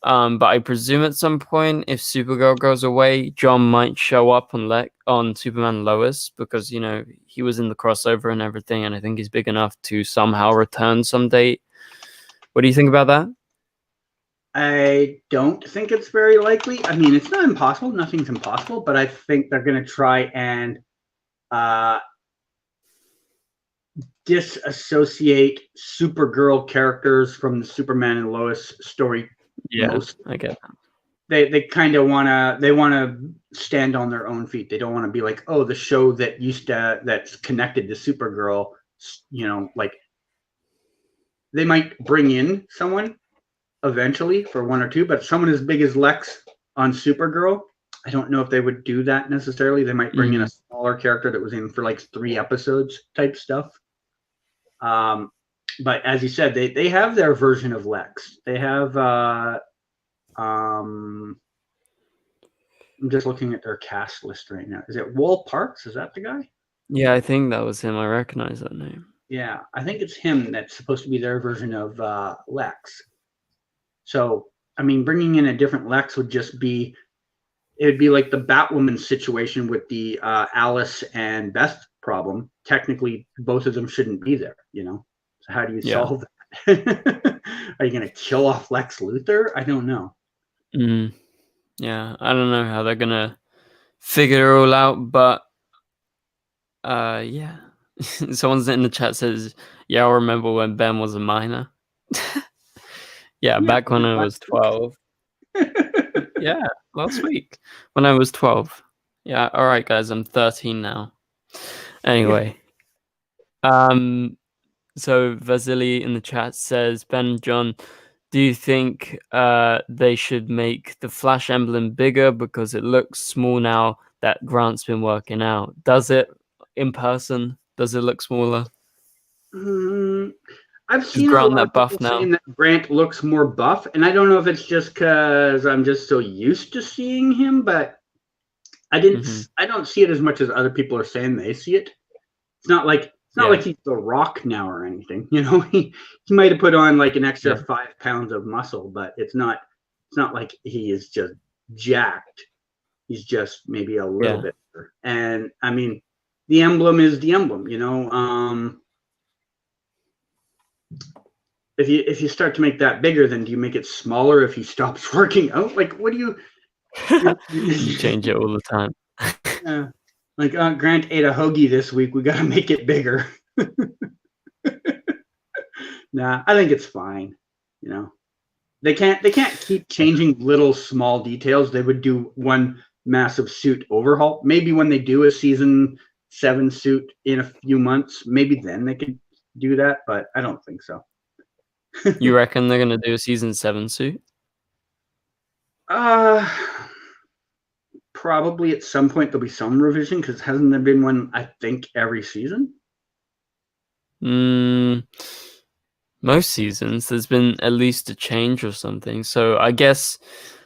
But I presume at some point, if Supergirl goes away, John might show up on Superman Lois, because, you know, he was in the crossover and everything, and I think he's big enough to somehow return someday. What do you think about that? I don't think it's very likely. I mean, it's not impossible. Nothing's impossible, but I think they're going to try and disassociate Supergirl characters from the Superman and Lois story. Yeah, I get that. They kind of wanna stand on their own feet. They don't want to be like, oh, the show that's connected to Supergirl. Like they might bring in someone eventually for one or two, but someone as big as Lex on Supergirl, I don't know if they would do that necessarily. They might bring in a smaller character that was in for like 3 episodes type stuff. But as you said, they have their version of Lex. They have I'm just looking at their cast list right now. Is it Wal Parks? Is that the guy? Yeah, I think that was him. I recognize that name. Yeah, I think it's him that's supposed to be their version of Lex. So, I mean, bringing in a different Lex would just be, it would be like the Batwoman situation with the Alice and Beth problem. Technically, both of them shouldn't be there, So how do you solve that? Are you going to kill off Lex Luthor? I don't know. Yeah, I don't know how they're going to figure it all out, but yeah. Someone's in the chat says, yeah, I remember when Ben was a minor. Yeah, back when I was 12. Yeah, last week when I was 12. Yeah, all right, guys, I'm 13 now. Anyway, so Vasily in the chat says, Ben, John, do you think they should make the Flash emblem bigger because it looks small now that Grant's been working out? Does it in person? Does it look smaller? I've seen a lot of people saying that Grant looks more buff, and I don't know if it's just because I'm just so used to seeing him, but I don't see it as much as other people are saying they see it. It's not like he's The Rock now or anything, He might have put on like an extra 5 pounds of muscle, but it's not like he is just jacked. He's just maybe a little bit. And I mean, the emblem is the emblem, If you start to make that bigger, then do you make it smaller if he stops working out? Like, what do you? You change it all the time. Like Grant ate a hoagie this week. We got to make it bigger. Nah, I think it's fine. They can't keep changing little small details. They would do one massive suit overhaul. Maybe when they do a season 7 suit in a few months, maybe then they could do that. But I don't think so. You reckon they're gonna do a season 7 suit? Probably at some point there'll be some revision, because hasn't there been one, I think, every season? Most seasons there's been at least a change or something. So I guess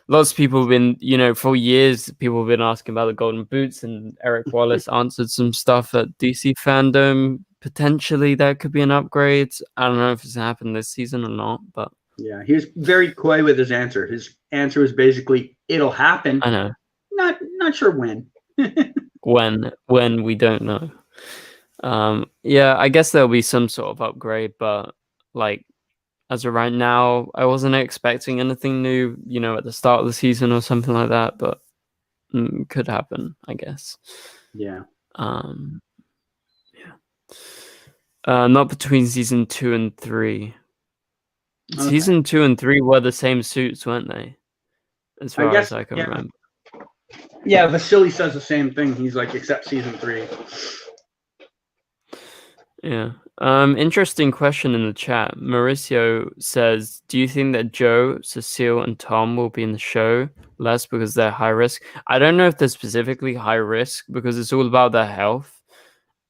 lots of people have been, for years people have been asking about the golden boots, and Eric Wallace answered some stuff at DC Fandom. Potentially that could be an upgrade. I don't know if it's happened this season or not, but yeah, he was very coy with his answer. His answer was basically, it'll happen. I know. Not sure when. when we don't know. Yeah, I guess there'll be some sort of upgrade, but like as of right now, I wasn't expecting anything new, at the start of the season or something like that, but could happen, I guess. Yeah. Not between season 2 and 3. Okay. Season 2 and 3 were the same suits, weren't they? As far as I can remember. Yeah, Vasily says the same thing. He's like, except season 3. Yeah. Interesting question in the chat. Mauricio says, do you think that Joe, Cecile, and Tom will be in the show less because they're high risk? I don't know if they're specifically high risk because it's all about their health.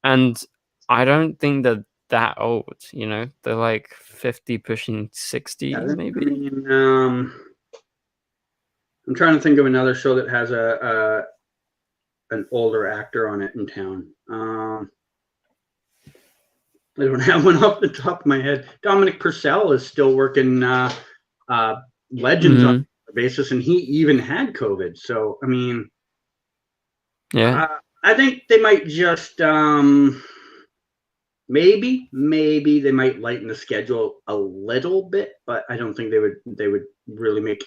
And I don't think they're that old, They're like 50 pushing 60, maybe. I'm trying to think of another show that has an older actor on it in town. I don't have one off the top of my head. Dominic Purcell is still working Legends on a basis, and he even had COVID. So, I mean, yeah, I think they might just maybe they might lighten the schedule a little bit, but I don't think they would really make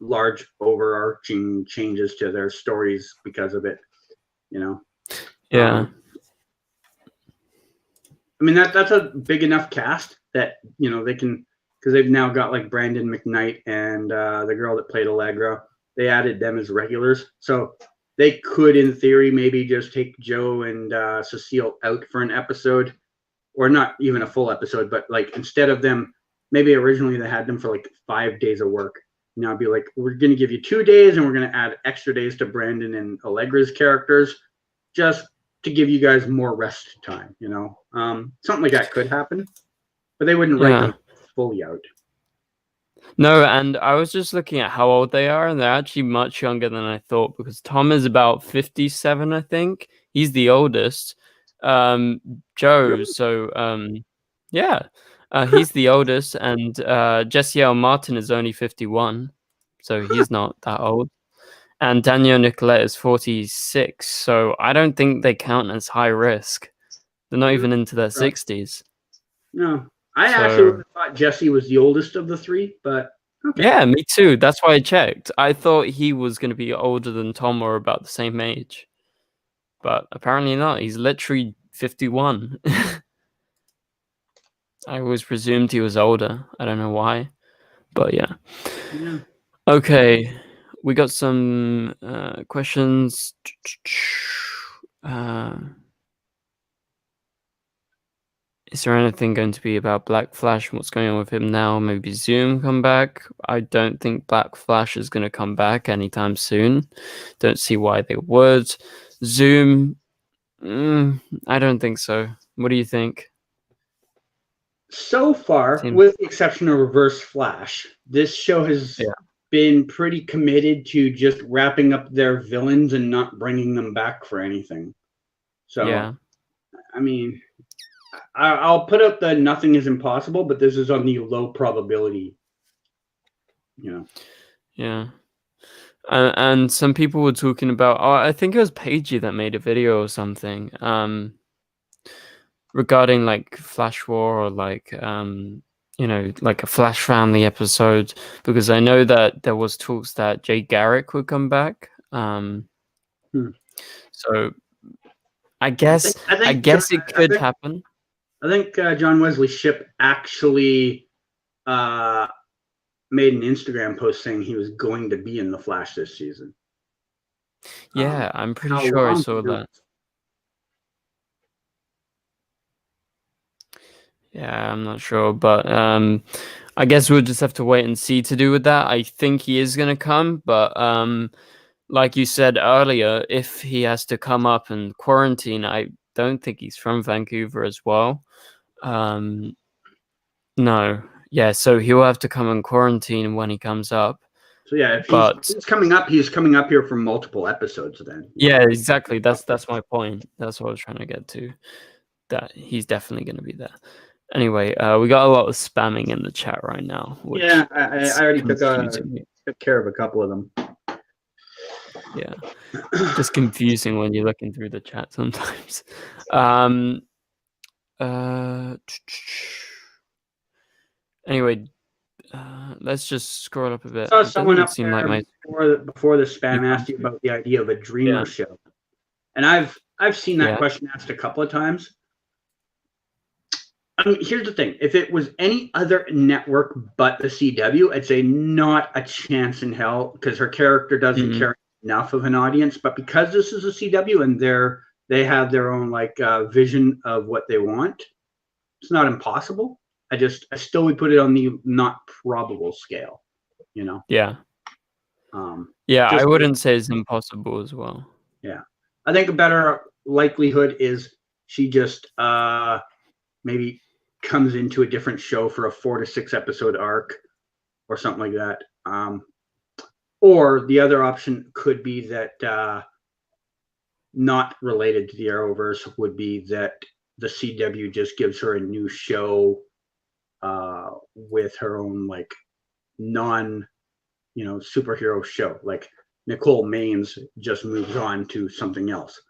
large overarching changes to their stories because of it. Yeah. I mean, that's a big enough cast that, you know, they can, because they've now got like Brandon McKnight and the girl that played Allegra. They added them as regulars. So they could, in theory, maybe just take Joe and Cecile out for an episode, or not even a full episode, but like instead of them, maybe originally they had them for like 5 days of work. Now it'd be like, we're going to give you 2 days and we're going to add extra days to Brandon and Allegra's characters just to give you guys more rest time, you know? Something like that could happen, but they wouldn't write them fully out. No, and I was just looking at how old they are, and they're actually much younger than I thought, because Tom is about 57, I think. He's the oldest. Joe, so yeah, he's the oldest, and Jesse L. Martin is only 51, so he's not that old. And Daniel Nicolette is 46, so I don't think they count as high risk. They're not even into their 60s. No, I actually would have thought Jesse was the oldest of the three, but okay. Yeah, me too. That's why I checked. I thought he was going to be older than Tom or about the same age, but apparently not. He's literally 51. I always presumed he was older. I don't know why, but yeah. Okay, we got some questions. Is there anything going to be about Black Flash and what's going on with him now? Maybe Zoom come back? I don't think Black Flash is going to come back anytime soon. Don't see why they would. Zoom, I don't think so. What do you think? So far, with the exception of Reverse Flash, this show has been pretty committed to just wrapping up their villains and not bringing them back for anything. So, I mean, I'll put up the nothing is impossible, but this is on the low probability. You know. Yeah. And some people were talking about, I think it was Paigey that made a video or something, regarding like Flash War or like, you know, like a Flash Family episode, because I know that there was talks that Jay Garrick would come back. So I guess it could happen. I think John Wesley Shipp actually made an Instagram post saying he was going to be in the Flash this season. Yeah, I'm pretty sure I saw that. Yeah, I'm not sure, but I guess we'll just have to wait and see to do with that. I think he is going to come, but like you said earlier, if he has to come up and quarantine, I don't think he's from Vancouver as well. No. Yeah, so he'll have to come and quarantine when he comes up. So yeah, if he's coming up, he's coming up here for multiple episodes then. Yeah, exactly. That's my point. That's what I was trying to get to. That he's definitely going to be there. Anyway, we got a lot of spamming in the chat right now. Yeah, I already took care of a couple of them. Yeah, just confusing when you're looking through the chat sometimes. Anyway, let's just scroll up a bit. I saw someone up there before the spam asked you about the idea of a Dreamer show, and I've seen that question asked a couple of times. I mean, here's the thing: if it was any other network but the CW, I'd say not a chance in hell, because her character doesn't carry enough of an audience. But because this is a CW and they have their own like vision of what they want, it's not impossible. I still would put it on the not probable scale, you know. Yeah. Yeah, I wouldn't say it's impossible as well. Yeah, I think a better likelihood is she just maybe comes into a different show for a 4 to 6 episode arc or something like that. Or the other option could be that not related to the Arrowverse would be that the CW just gives her a new show with her own like superhero show. Like Nicole Maines just moves on to something else.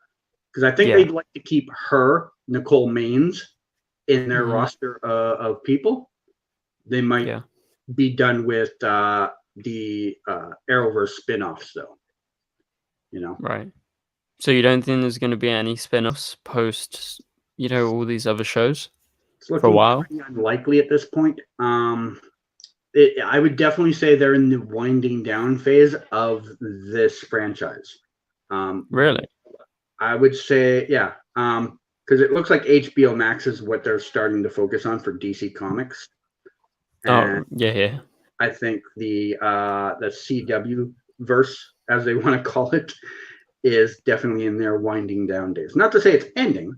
Because I think they'd like to keep her, Nicole Maines, in their roster of people. They might be done with the Arrowverse spin-offs, though. You know? Right. So you don't think there's going to be any spin-offs post, all these other shows? It's For a looking while? pretty unlikely at this point. I would definitely say they're in the winding down phase of this franchise. Really? I would say, yeah, because it looks like HBO Max is what they're starting to focus on for DC Comics. And Oh, yeah. I think the CW verse, as they want to call it, is definitely in their winding down days. Not to say it's ending.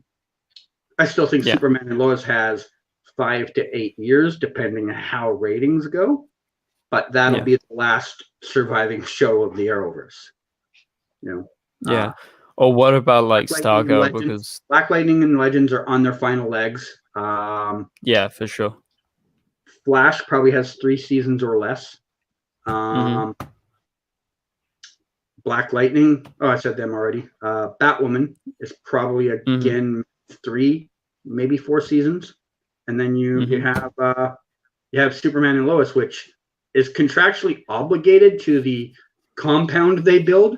I still think Yeah. Superman and Lois has 5 to 8 years, depending on how ratings go. But that'll be the last surviving show of the Arrowverse. You know. Yeah. Or what about like Black Lightning and Stargirl? Legends. Because Black Lightning and Legends are on their final legs. yeah, for sure. Flash probably has 3 seasons or less. Black Lightning, oh, I said them already. Batwoman is probably again 3, maybe 4 seasons, and then you have Superman and Lois, which is contractually obligated to the compound they build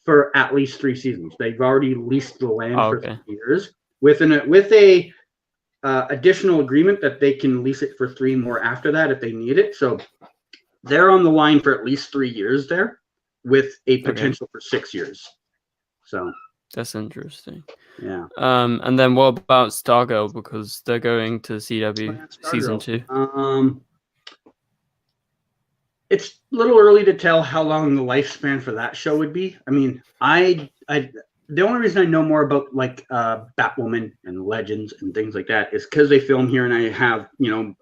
for at least 3 seasons. They've already leased the land for 3 years with a additional agreement that they can lease it for 3 more after that if they need it. So they're on the line for at least 3 years there, with a potential for 6 years. So that's interesting. Yeah. And then what about Stargirl? Because they're going to CW season 2. It's a little early to tell how long the lifespan for that show would be. I mean, the only reason I know more about like Batwoman and Legends and things like that is because they film here and I have,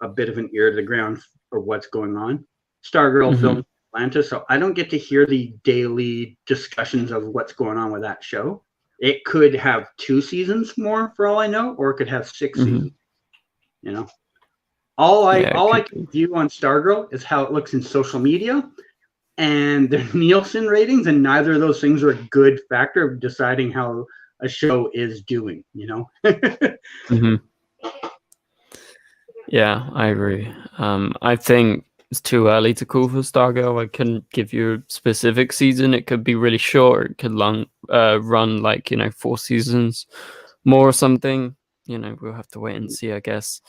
a bit of an ear to the ground of what's going on. Stargirl filmed Atlanta, so I don't get to hear the daily discussions of what's going on with that show. It could have 2 seasons more for all I know, or it could have 6 seasons. All I can view on Stargirl is how it looks in social media and the Nielsen ratings, and neither of those things are a good factor of deciding how a show is doing. Yeah, I agree. I think it's too early to call for Stargirl. I couldn't give you a specific season. It could be really short. It could run like 4 seasons more or something. We'll have to wait and see, I guess.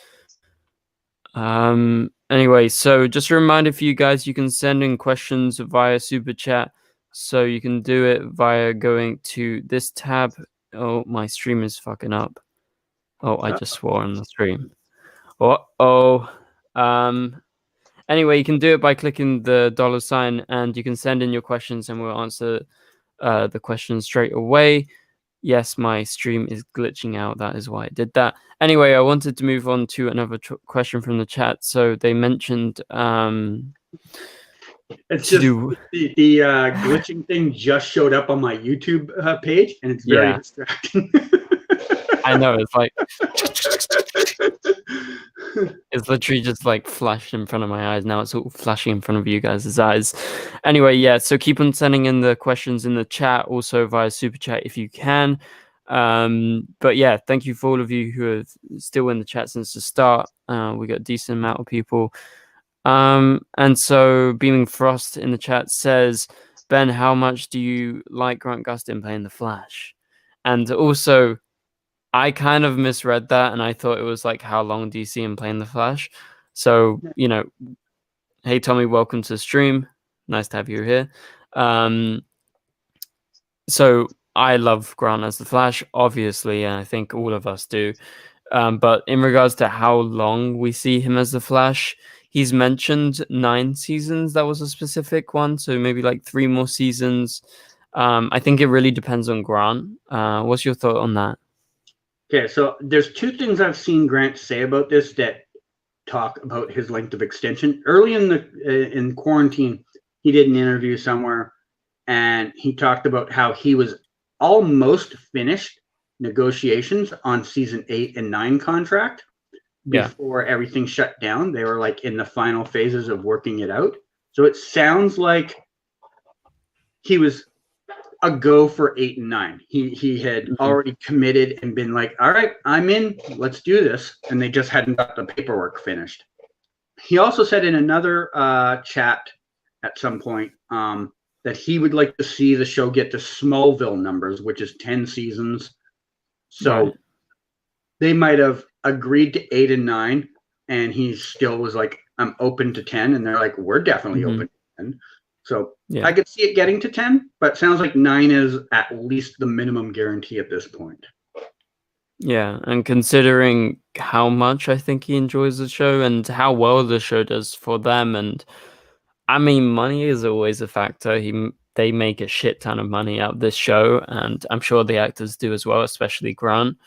Anyway, so just a reminder for you guys, you can send in questions via Super Chat. So you can do it via going to this tab. Oh, my stream is fucking up. Oh, I just swore on the stream. Anyway, you can do it by clicking the $, and you can send in your questions and we'll answer the questions straight away. Yes, my stream is glitching out. That is why I did that. Anyway, I wanted to move on to another question from the chat. So they mentioned it's just the glitching thing just showed up on my YouTube page, and it's very distracting. I know, it's like it's literally just like flashed in front of my eyes. Now it's all flashing in front of you guys' eyes. Anyway, yeah, so keep on sending in the questions in the chat, also via Super Chat if you can. But yeah, thank you for all of you who are still in the chat since the start. We got a decent amount of people. And so Beaming Frost in the chat says, Ben, how much do you like Grant Gustin playing the Flash? And also, I kind of misread that, and I thought it was like, how long do you see him playing the Flash? So, hey, Tommy, welcome to the stream. Nice to have you here. So I love Grant as the Flash, obviously, and I think all of us do. But in regards to how long we see him as the Flash, he's mentioned 9 seasons. That was a specific one. So maybe like 3 more seasons. I think it really depends on Grant. What's your thought on that? Okay, so there's 2 things I've seen Grant say about this that talk about his length of extension. Early in quarantine, he did an interview somewhere, and he talked about how he was almost finished negotiations on season 8 and 9 contract before everything shut down. They were like in the final phases of working it out. So it sounds like he was a go for 8 and 9. He had already committed and been like, all right, I'm in, let's do this. And they just hadn't got the paperwork finished. He also said in another chat at some point that he would like to see the show get to Smallville numbers, which is 10 seasons. So they might have agreed to 8 and 9, and he still was like, I'm open to 10, and they're like, we're definitely open to 10. So Yeah. I could see it getting to 10, but sounds like 9 is at least the minimum guarantee at this point. Yeah, and considering how much I think he enjoys the show and how well the show does for them, and I mean, money is always a factor. They make a shit ton of money out of this show, and I'm sure the actors do as well, especially Grant.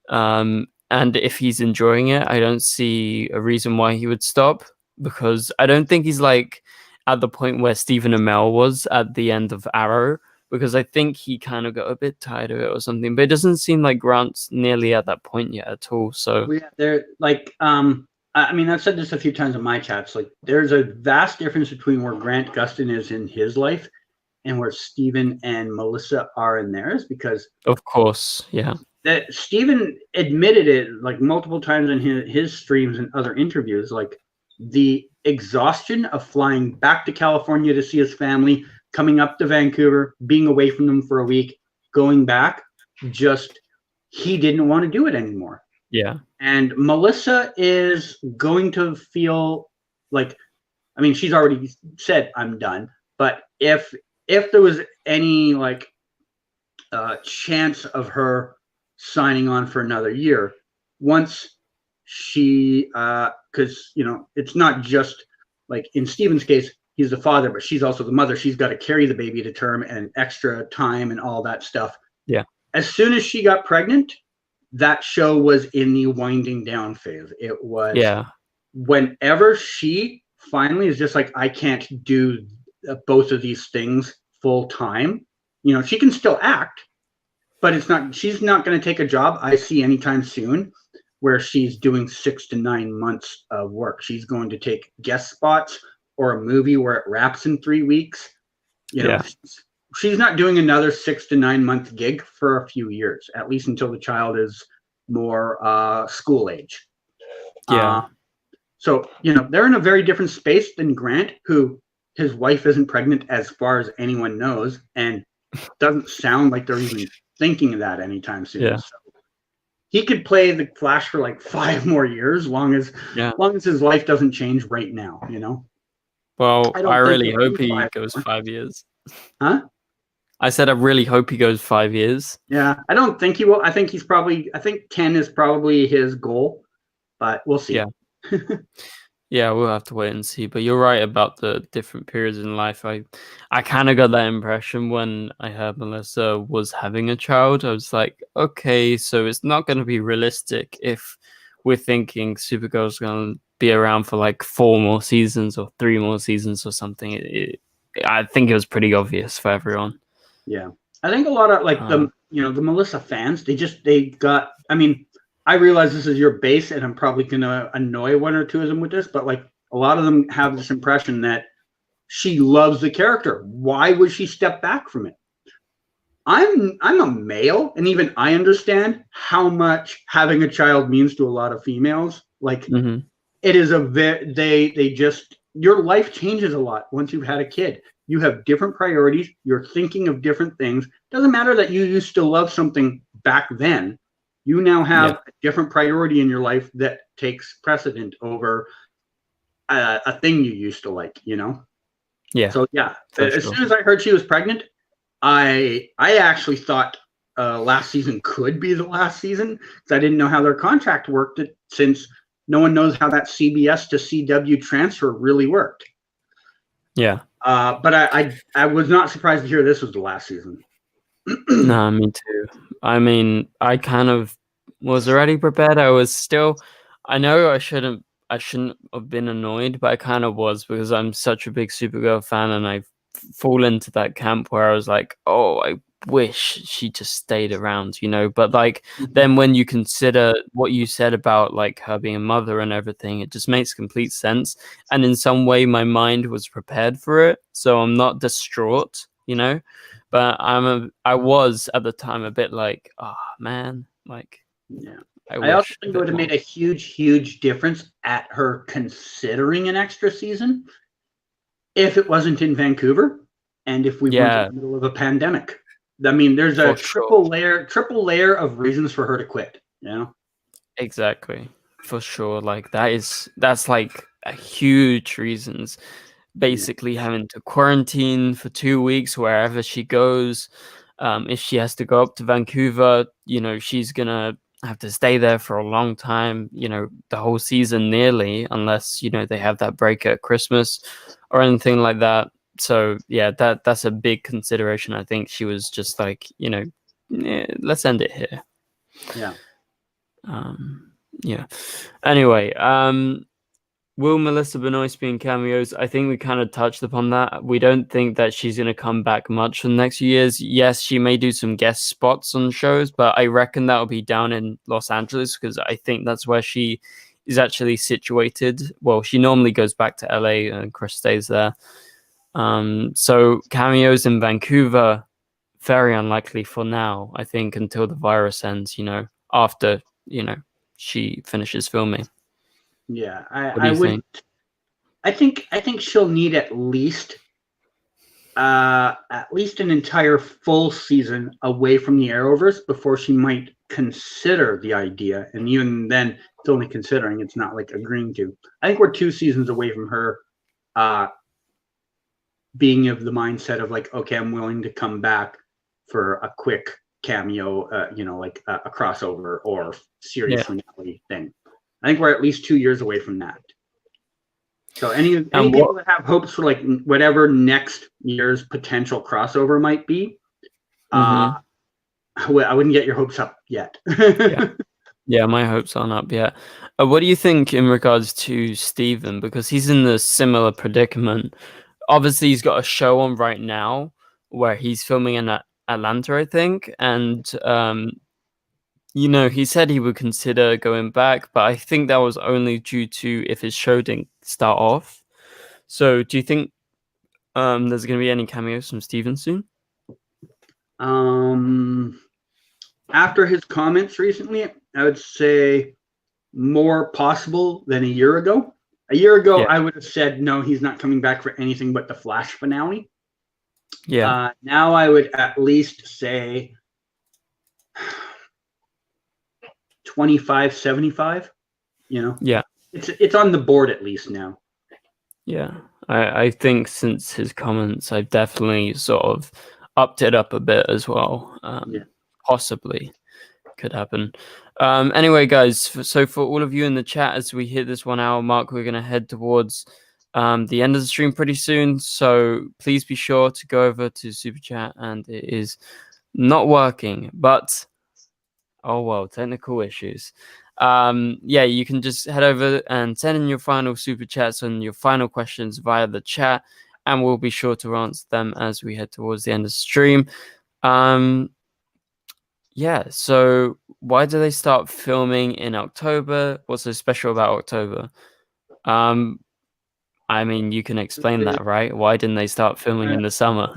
And if he's enjoying it, I don't see a reason why he would stop, because I don't think he's like at the point where Stephen Amell was at the end of Arrow, because I think he kind of got a bit tired of it or something. But it doesn't seem like Grant's nearly at that point yet at all. So they're like, I mean, I've said this a few times in my chats. Like, there's a vast difference between where Grant Gustin is in his life and where Stephen and Melissa are in theirs, because of course, yeah, that Stephen admitted it like multiple times in his streams and other interviews, like the exhaustion of flying back to California to see his family, coming up to Vancouver, being away from them for a week, going back, just he didn't want to do it anymore. Yeah. And Melissa is going to feel like, I mean, she's already said, I'm done. But if there was any like chance of her signing on for another year, once she, because, you know, it's not just like in Stephen's case, he's the father, but she's also the mother. She's got to carry the baby to term and extra time and all that stuff. Yeah. As soon as she got pregnant, that show was in the winding down phase. It was, whenever she finally is just like, I can't do both of these things full time. You know, she can still act, but she's not going to take a job I see anytime soon where she's doing 6 to 9 months of work. She's going to take guest spots or a movie where it wraps in 3 weeks. You know, she's not doing another 6 to 9 month gig for a few years, at least until the child is more school age. So, you know, they're in a very different space than Grant, who his wife isn't pregnant as far as anyone knows, and doesn't sound like they're even thinking of that anytime soon. Yeah. So he could play the Flash for like 5 more years, long as his life doesn't change right now, you know? Well, I really hope he goes 5 years. Huh? I said I really hope he goes 5 years. Yeah, I don't think he will. I think 10 is probably his goal, but we'll see. Yeah. Yeah, we'll have to wait and see. But you're right about the different periods in life. I kind of got that impression when I heard Melissa was having a child. I was like, okay, so it's not going to be realistic if we're thinking Supergirl's going to be around for like 4 more seasons or 3 more seasons or something. I think it was pretty obvious for everyone. Yeah, I think a lot of like the Melissa fans, I mean, I realize this is your base and I'm probably going to annoy 1 or 2 of them with this, but like a lot of them have this impression that she loves the character. Why would she step back from it? I'm a male, and even I understand how much having a child means to a lot of females. Like it is your life changes a lot once you've had a kid. You have different priorities. You're thinking of different things. Doesn't matter that you used to love something back then. You now have a different priority in your life that takes precedent over a thing you used to like, you know? Yeah. So as soon as I heard she was pregnant, I actually thought last season could be the last season, because I didn't know how their contract worked, since no one knows how that CBS to CW transfer really worked. Yeah. But I was not surprised to hear this was the last season. No, me too. I mean, I kind of was already prepared. I know I shouldn't have been annoyed, but I kind of was, because I'm such a big Supergirl fan, and I fall into that camp where I was like, oh, I wish she just stayed around, you know? But like, then when you consider what you said about like her being a mother and everything, it just makes complete sense. And in some way, my mind was prepared for it, so I'm not distraught, you know? But I was at the time a bit like, oh man, like, yeah. I also think it would have made a huge difference at her considering an extra season if it wasn't in Vancouver and if we weren't in the middle of a pandemic. I mean, there's a triple layer of reasons for her to quit, you know? Exactly, for sure. Like that's like a huge reasons. Yeah. Basically, having to quarantine for 2 weeks wherever she goes. If she has to go up to Vancouver, she's gonna have to stay there for a long time. The whole season nearly, unless they have that break at Christmas or anything like that. So yeah, that's a big consideration. I think she was just like, let's end it here. Yeah. Yeah. Anyway, will Melissa Benoist be in cameos? I think we kind of touched upon that. We don't think that she's going to come back much for the next few years. Yes, she may do some guest spots on shows, but I reckon that'll be down in Los Angeles because I think that's where she is actually situated. Well, she normally goes back to LA and Chris stays there. So cameos in Vancouver, very unlikely for now, I think, until the virus ends, after, she finishes filming. Yeah. What do you think? I think she'll need at least an entire full season away from the Arrowverse before she might consider the idea. And even then, it's only considering, it's not like agreeing to. I think we're 2 seasons away from her being of the mindset of like, okay, I'm willing to come back for a quick cameo, like a crossover or series finale thing. I think we're at least 2 years away from that. So any people that have hopes for like whatever next year's potential crossover might be, I wouldn't get your hopes up yet. Yeah, my hopes aren't up yet. What do you think in regards to Steven? Because he's in the similar predicament. Obviously, he's got a show on right now where he's filming in Atlanta, I think. And, he said he would consider going back, but I think that was only due to if his show didn't start off. So do you think there's going to be any cameos from Steven soon? After his comments recently, I would say more possible than a year ago. A year ago, I would have said, no, he's not coming back for anything but the Flash finale. Yeah. Now I would at least say 25-75, Yeah. It's on the board at least now. Yeah. I think since his comments, I've definitely sort of upped it up a bit as well. Possibly could happen. Anyway, guys, so for all of you in the chat, as we hit this 1 hour mark, we're going to head towards the end of the stream pretty soon. So please be sure to go over to Super Chat, and it is not working, but oh well, technical issues. You can just head over and send in your final Super Chats and your final questions via the chat, and we'll be sure to answer them as we head towards the end of the stream. So why do they start filming in October? What's so special about October? I mean, you can explain that, right? Why didn't they start filming in the summer?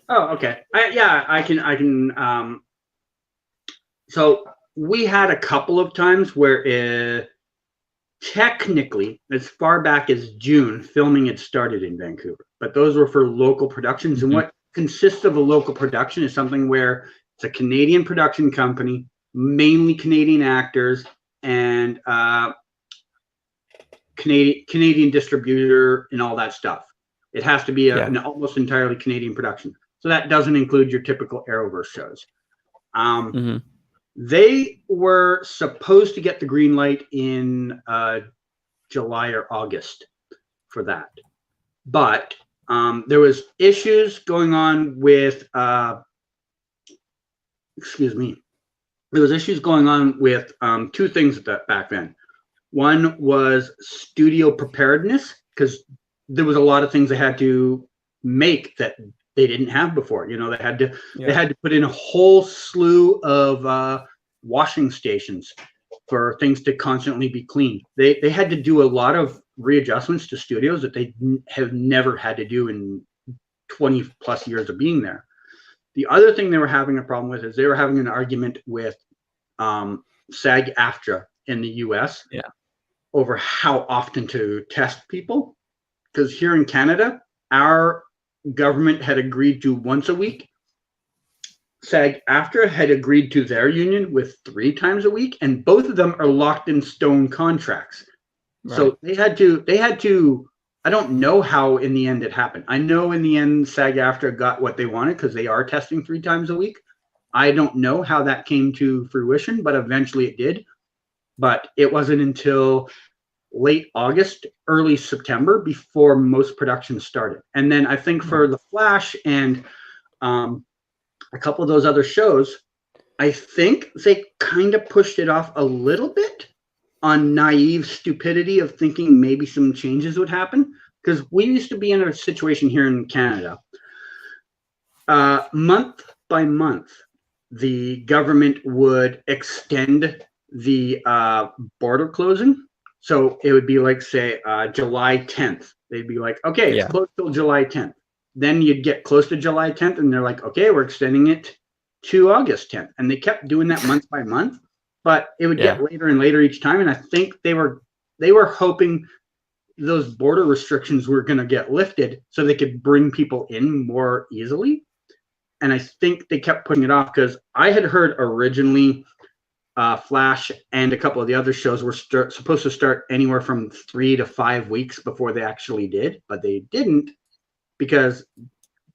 Oh, okay. I can. So we had a couple of times where technically, as far back as June, filming had started in Vancouver, but those were for local productions. And what consists of a local production is something where it's a Canadian production company, mainly Canadian actors, and Canadian distributor and all that stuff. It has to be an almost entirely Canadian production. So that doesn't include your typical Arrowverse shows. They were supposed to get the green light in July or August for that. But there was issues going on with There was issues going on with 2 things back then. One was studio preparedness, because there was a lot of things they had to make that they didn't have before. They had to put in a whole slew of washing stations for things to constantly be cleaned. They had to do a lot of readjustments to studios that they have never had to do in 20 plus years of being there. The other thing they were having a problem with is they were having an argument with SAG-AFTRA in the US over how often to test people. Because here in Canada, our government had agreed to once a week. SAG-AFTRA had agreed to their union with 3 times a week, and both of them are locked in stone contracts. Right. So they had to. I don't know how in the end it happened. I know in the end SAG-AFTRA got what they wanted because they are testing 3 times a week. I don't know how that came to fruition, but eventually it did. But it wasn't until late August, early September before most production started. And then I think for The Flash and a couple of those other shows, I think they kind of pushed it off a little bit on naive stupidity of thinking maybe some changes would happen. Because we used to be in a situation here in Canada. Month by month, the government would extend the border closing. So it would be like, say, July 10th. They'd be like, okay, it's closed till July 10th. Then you'd get close to July 10th, and they're like, okay, we're extending it to August 10th. And they kept doing that month by month, but it would get later and later each time. And I think they were hoping those border restrictions were going to get lifted so they could bring people in more easily. And I think they kept putting it off because I had heard originally Flash and a couple of the other shows were supposed to start anywhere from 3 to 5 weeks before they actually did, but they didn't because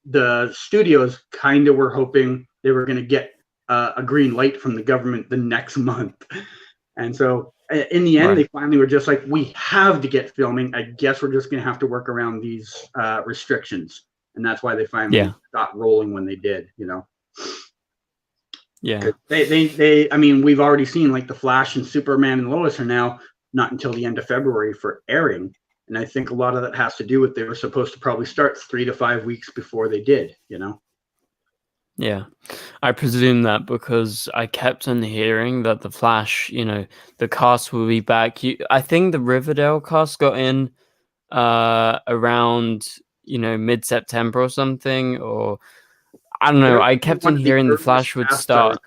the studios kind of were hoping they were going to get a green light from the government the next month. And so in the end, they finally were just like, we have to get filming. I guess we're just going to have to work around these restrictions. And that's why they finally got rolling when they did, you know. Yeah. They I mean, we've already seen like The Flash and Superman and Lois are now not until the end of February for airing. And I think a lot of that has to do with they were supposed to probably start 3 to 5 weeks before they did, you know? Yeah. I presume that because I kept on hearing that The Flash, you know, the cast will be back. I think the Riverdale cast got in around, you know, mid-September or something, or I don't know. I kept on hearing The Flash would start.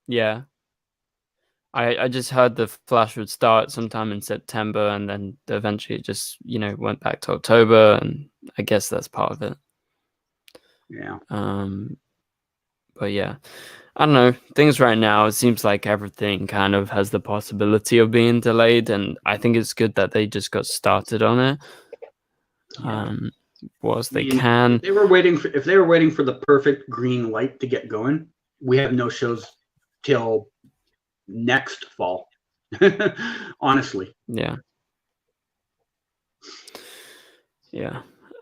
Yeah. I just heard The Flash would start sometime in September, and then eventually it just, you know, went back to October, and I guess that's part of it. Yeah. But yeah, I don't know. Things right now, it seems like everything kind of has the possibility of being delayed, and I think it's good that they just got started on it. Whilst they can. If they were waiting for the perfect green light to get going, we have no shows till next fall. Honestly. Yeah.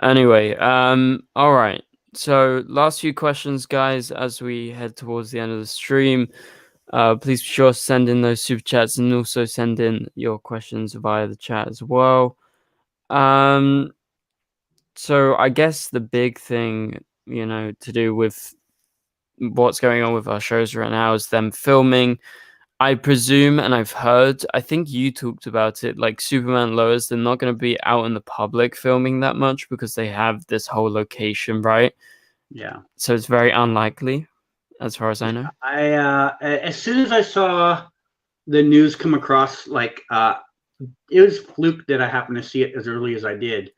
Anyway, all right. So last few questions, guys, as we head towards the end of the stream. Please be sure to send in those super chats and also send in your questions via the chat as well. So I guess the big thing, you know, to do with what's going on with our shows right now is them filming. I presume, and I've heard, I think you talked about it, like Superman and Lois, they're not going to be out in the public filming that much because they have this whole location, right? Yeah. So it's very unlikely, as far as I know. As soon as I saw the news come across, like, it was fluke that I happened to see it as early as I did,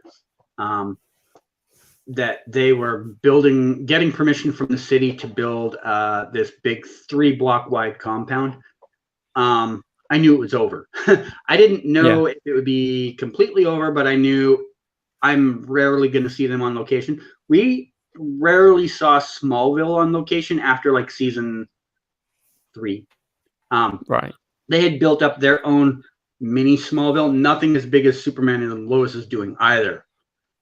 that they were getting permission from the city to build this big 3-block wide compound. I knew it was over. I didn't know if it would be completely over, but I knew I'm rarely going to see them on location. We rarely saw Smallville on location after like season 3. Right. They had built up their own mini Smallville, nothing as big as Superman and Lois is doing either.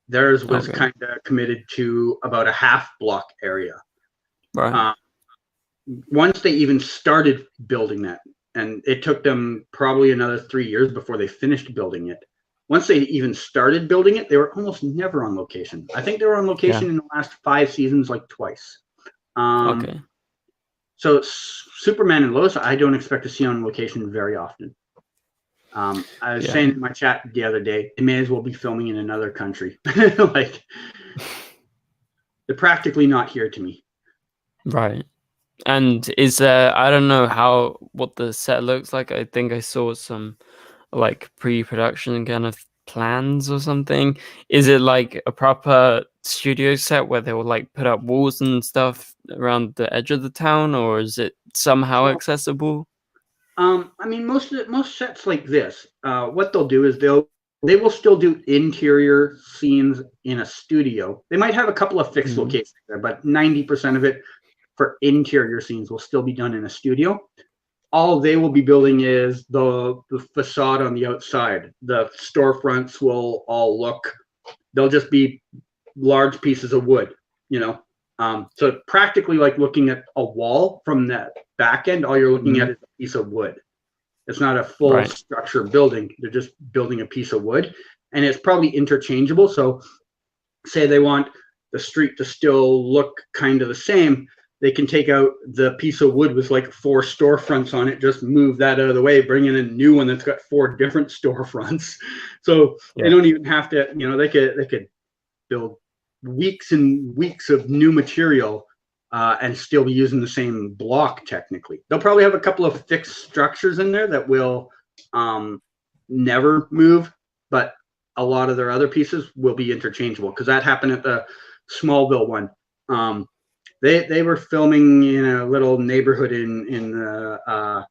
Theirs was kind of committed to about a half-block area. Right. Once they even started building that, and it took them probably another 3 years before they finished building it. Once they even started building it, they were almost never on location. I think they were on location in the last 5 seasons, like twice. So Superman and Lois, I don't expect to see on location very often. I was saying in my chat the other day, they may as well be filming in another country. Like, they're practically not here to me. Right. And is I don't know what the set looks like. I think I saw some like pre-production kind of plans or something. Is it like a proper studio set where they will like put up walls and stuff around the edge of the town, or is it somehow accessible? I mean, most sets like this, what they'll do is they will still do interior scenes in a studio. They might have a couple of fixed locations there, but 90% of it for interior scenes will still be done in a studio. All they will be building is the facade on the outside. The storefronts will all look, they'll just be large pieces of wood, you know. So practically like looking at a wall from that back end, all you're looking at is a piece of wood. It's not a full structure building. They're just building a piece of wood, and it's probably interchangeable. So say they want the street to still look kind of the same, they can take out the piece of wood with like 4 storefronts on it, just move that out of the way, bring in a new one that's got 4 different storefronts. So they don't even have to, you know, they could build weeks and weeks of new material and still be using the same block technically. They'll probably have a couple of fixed structures in there that will never move, but a lot of their other pieces will be interchangeable, because that happened at the Smallville one. They were filming in a little neighborhood in the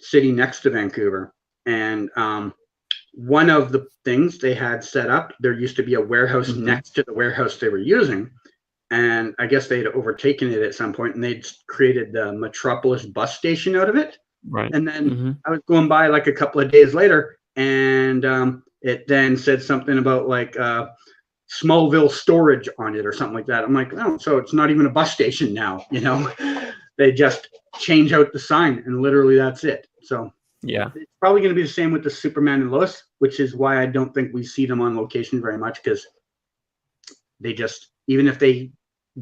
city next to Vancouver, and one of the things they had set up, there used to be a warehouse next to the warehouse they were using, and I guess they'd overtaken it at some point, and they'd created the Metropolis bus station out of it. And then I was going by like a couple of days later, and it then said something about like Smallville storage on it or something like that. I'm like, oh, so it's not even a bus station now, you know? They just change out the sign, and literally that's it. So yeah, it's probably going to be the same with the Superman and Lois, which is why I don't think we see them on location very much, because they just, even if they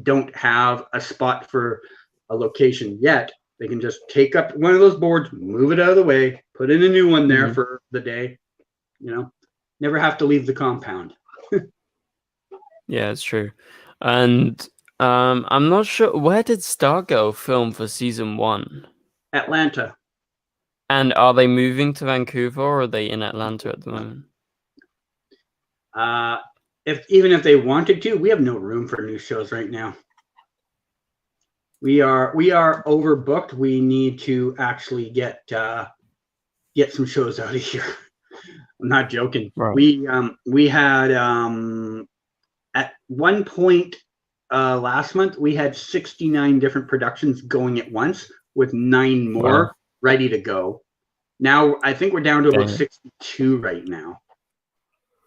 don't have a spot for a location yet, they can just take up one of those boards, move it out of the way, put in a new one there for the day, you know, never have to leave the compound. Yeah, it's true. And I'm not sure, where did Stargirl film for season 1? Atlanta. And are they moving to Vancouver, or are they in Atlanta at the moment? Even if they wanted to, we have no room for new shows right now. We are overbooked. We need to actually get some shows out of here. I'm not joking. Right. We had at one point last month, we had 69 different productions going at once, with 9 more ready to go. Now I think we're down to about 62 right now.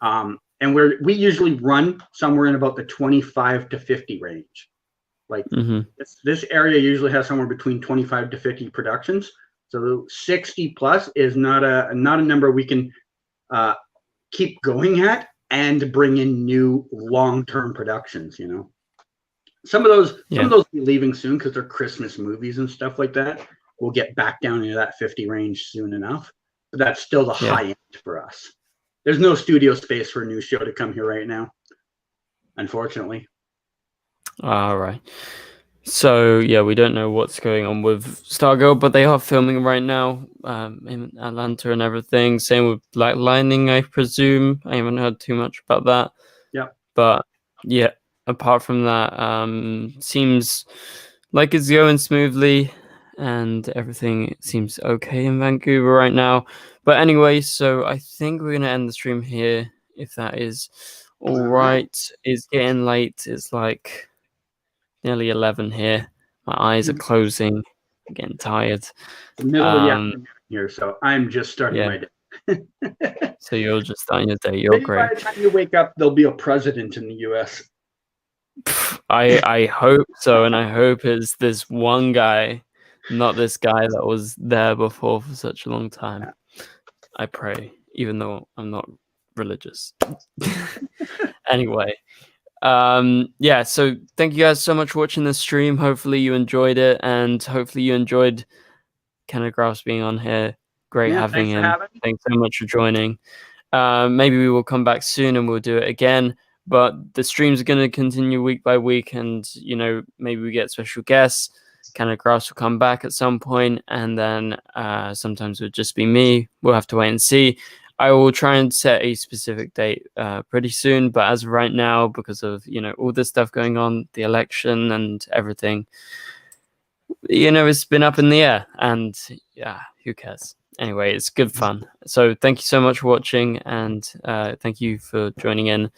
And we usually run somewhere in about the 25 to 50 range. Like this area usually has somewhere between 25 to 50 productions. So 60 plus is not a number we can keep going at and bring in new long-term productions, you know. Some of those will be leaving soon because they're Christmas movies and stuff like that. We'll get back down into that 50 range soon enough. But that's still the high end for us. There's no studio space for a new show to come here right now, unfortunately. All right. So, yeah, we don't know what's going on with Stargirl, but they are filming right now in Atlanta and everything. Same with Black Lightning, I presume. I haven't heard too much about that. Yeah. But, yeah, apart from that, seems like it's going smoothly and everything seems okay in Vancouver right now. But anyway, so I think we're going to end the stream here, if that is all right. It's getting late. It's like nearly 11 here. My eyes are closing. I'm getting tired. The middle of the afternoon here, so I'm just starting my day. So you're just starting your day. You're Maybe great. By the time you wake up, there'll be a president in the U.S. I hope so, and I hope it's this one guy, not this guy that was there before for such a long time. Yeah. I pray, even though I'm not religious. Anyway. Yeah, so thank you guys so much for watching this stream. Hopefully you enjoyed it, and hopefully you enjoyed Canadagraphs being on here. Great having him. Thanks so much for joining. Maybe we will come back soon and we'll do it again, but the streams are going to continue week by week, and you know, maybe we get special guests. Canadagraphs will come back at some point, and then sometimes it would just be me. We'll have to wait and see. I will try and set a specific date pretty soon. But as of right now, because of all this stuff going on, the election and everything, it's been up in the air. And yeah, who cares? Anyway, it's good fun. So thank you so much for watching, and thank you for joining in.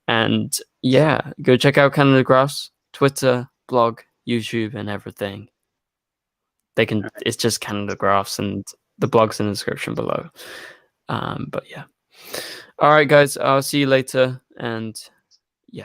And yeah, go check out Canadagraphs, Twitter, blog, YouTube, and everything. It's just Canadagraphs, and the blog's in the description below. But yeah. All right, guys, I'll see you later, and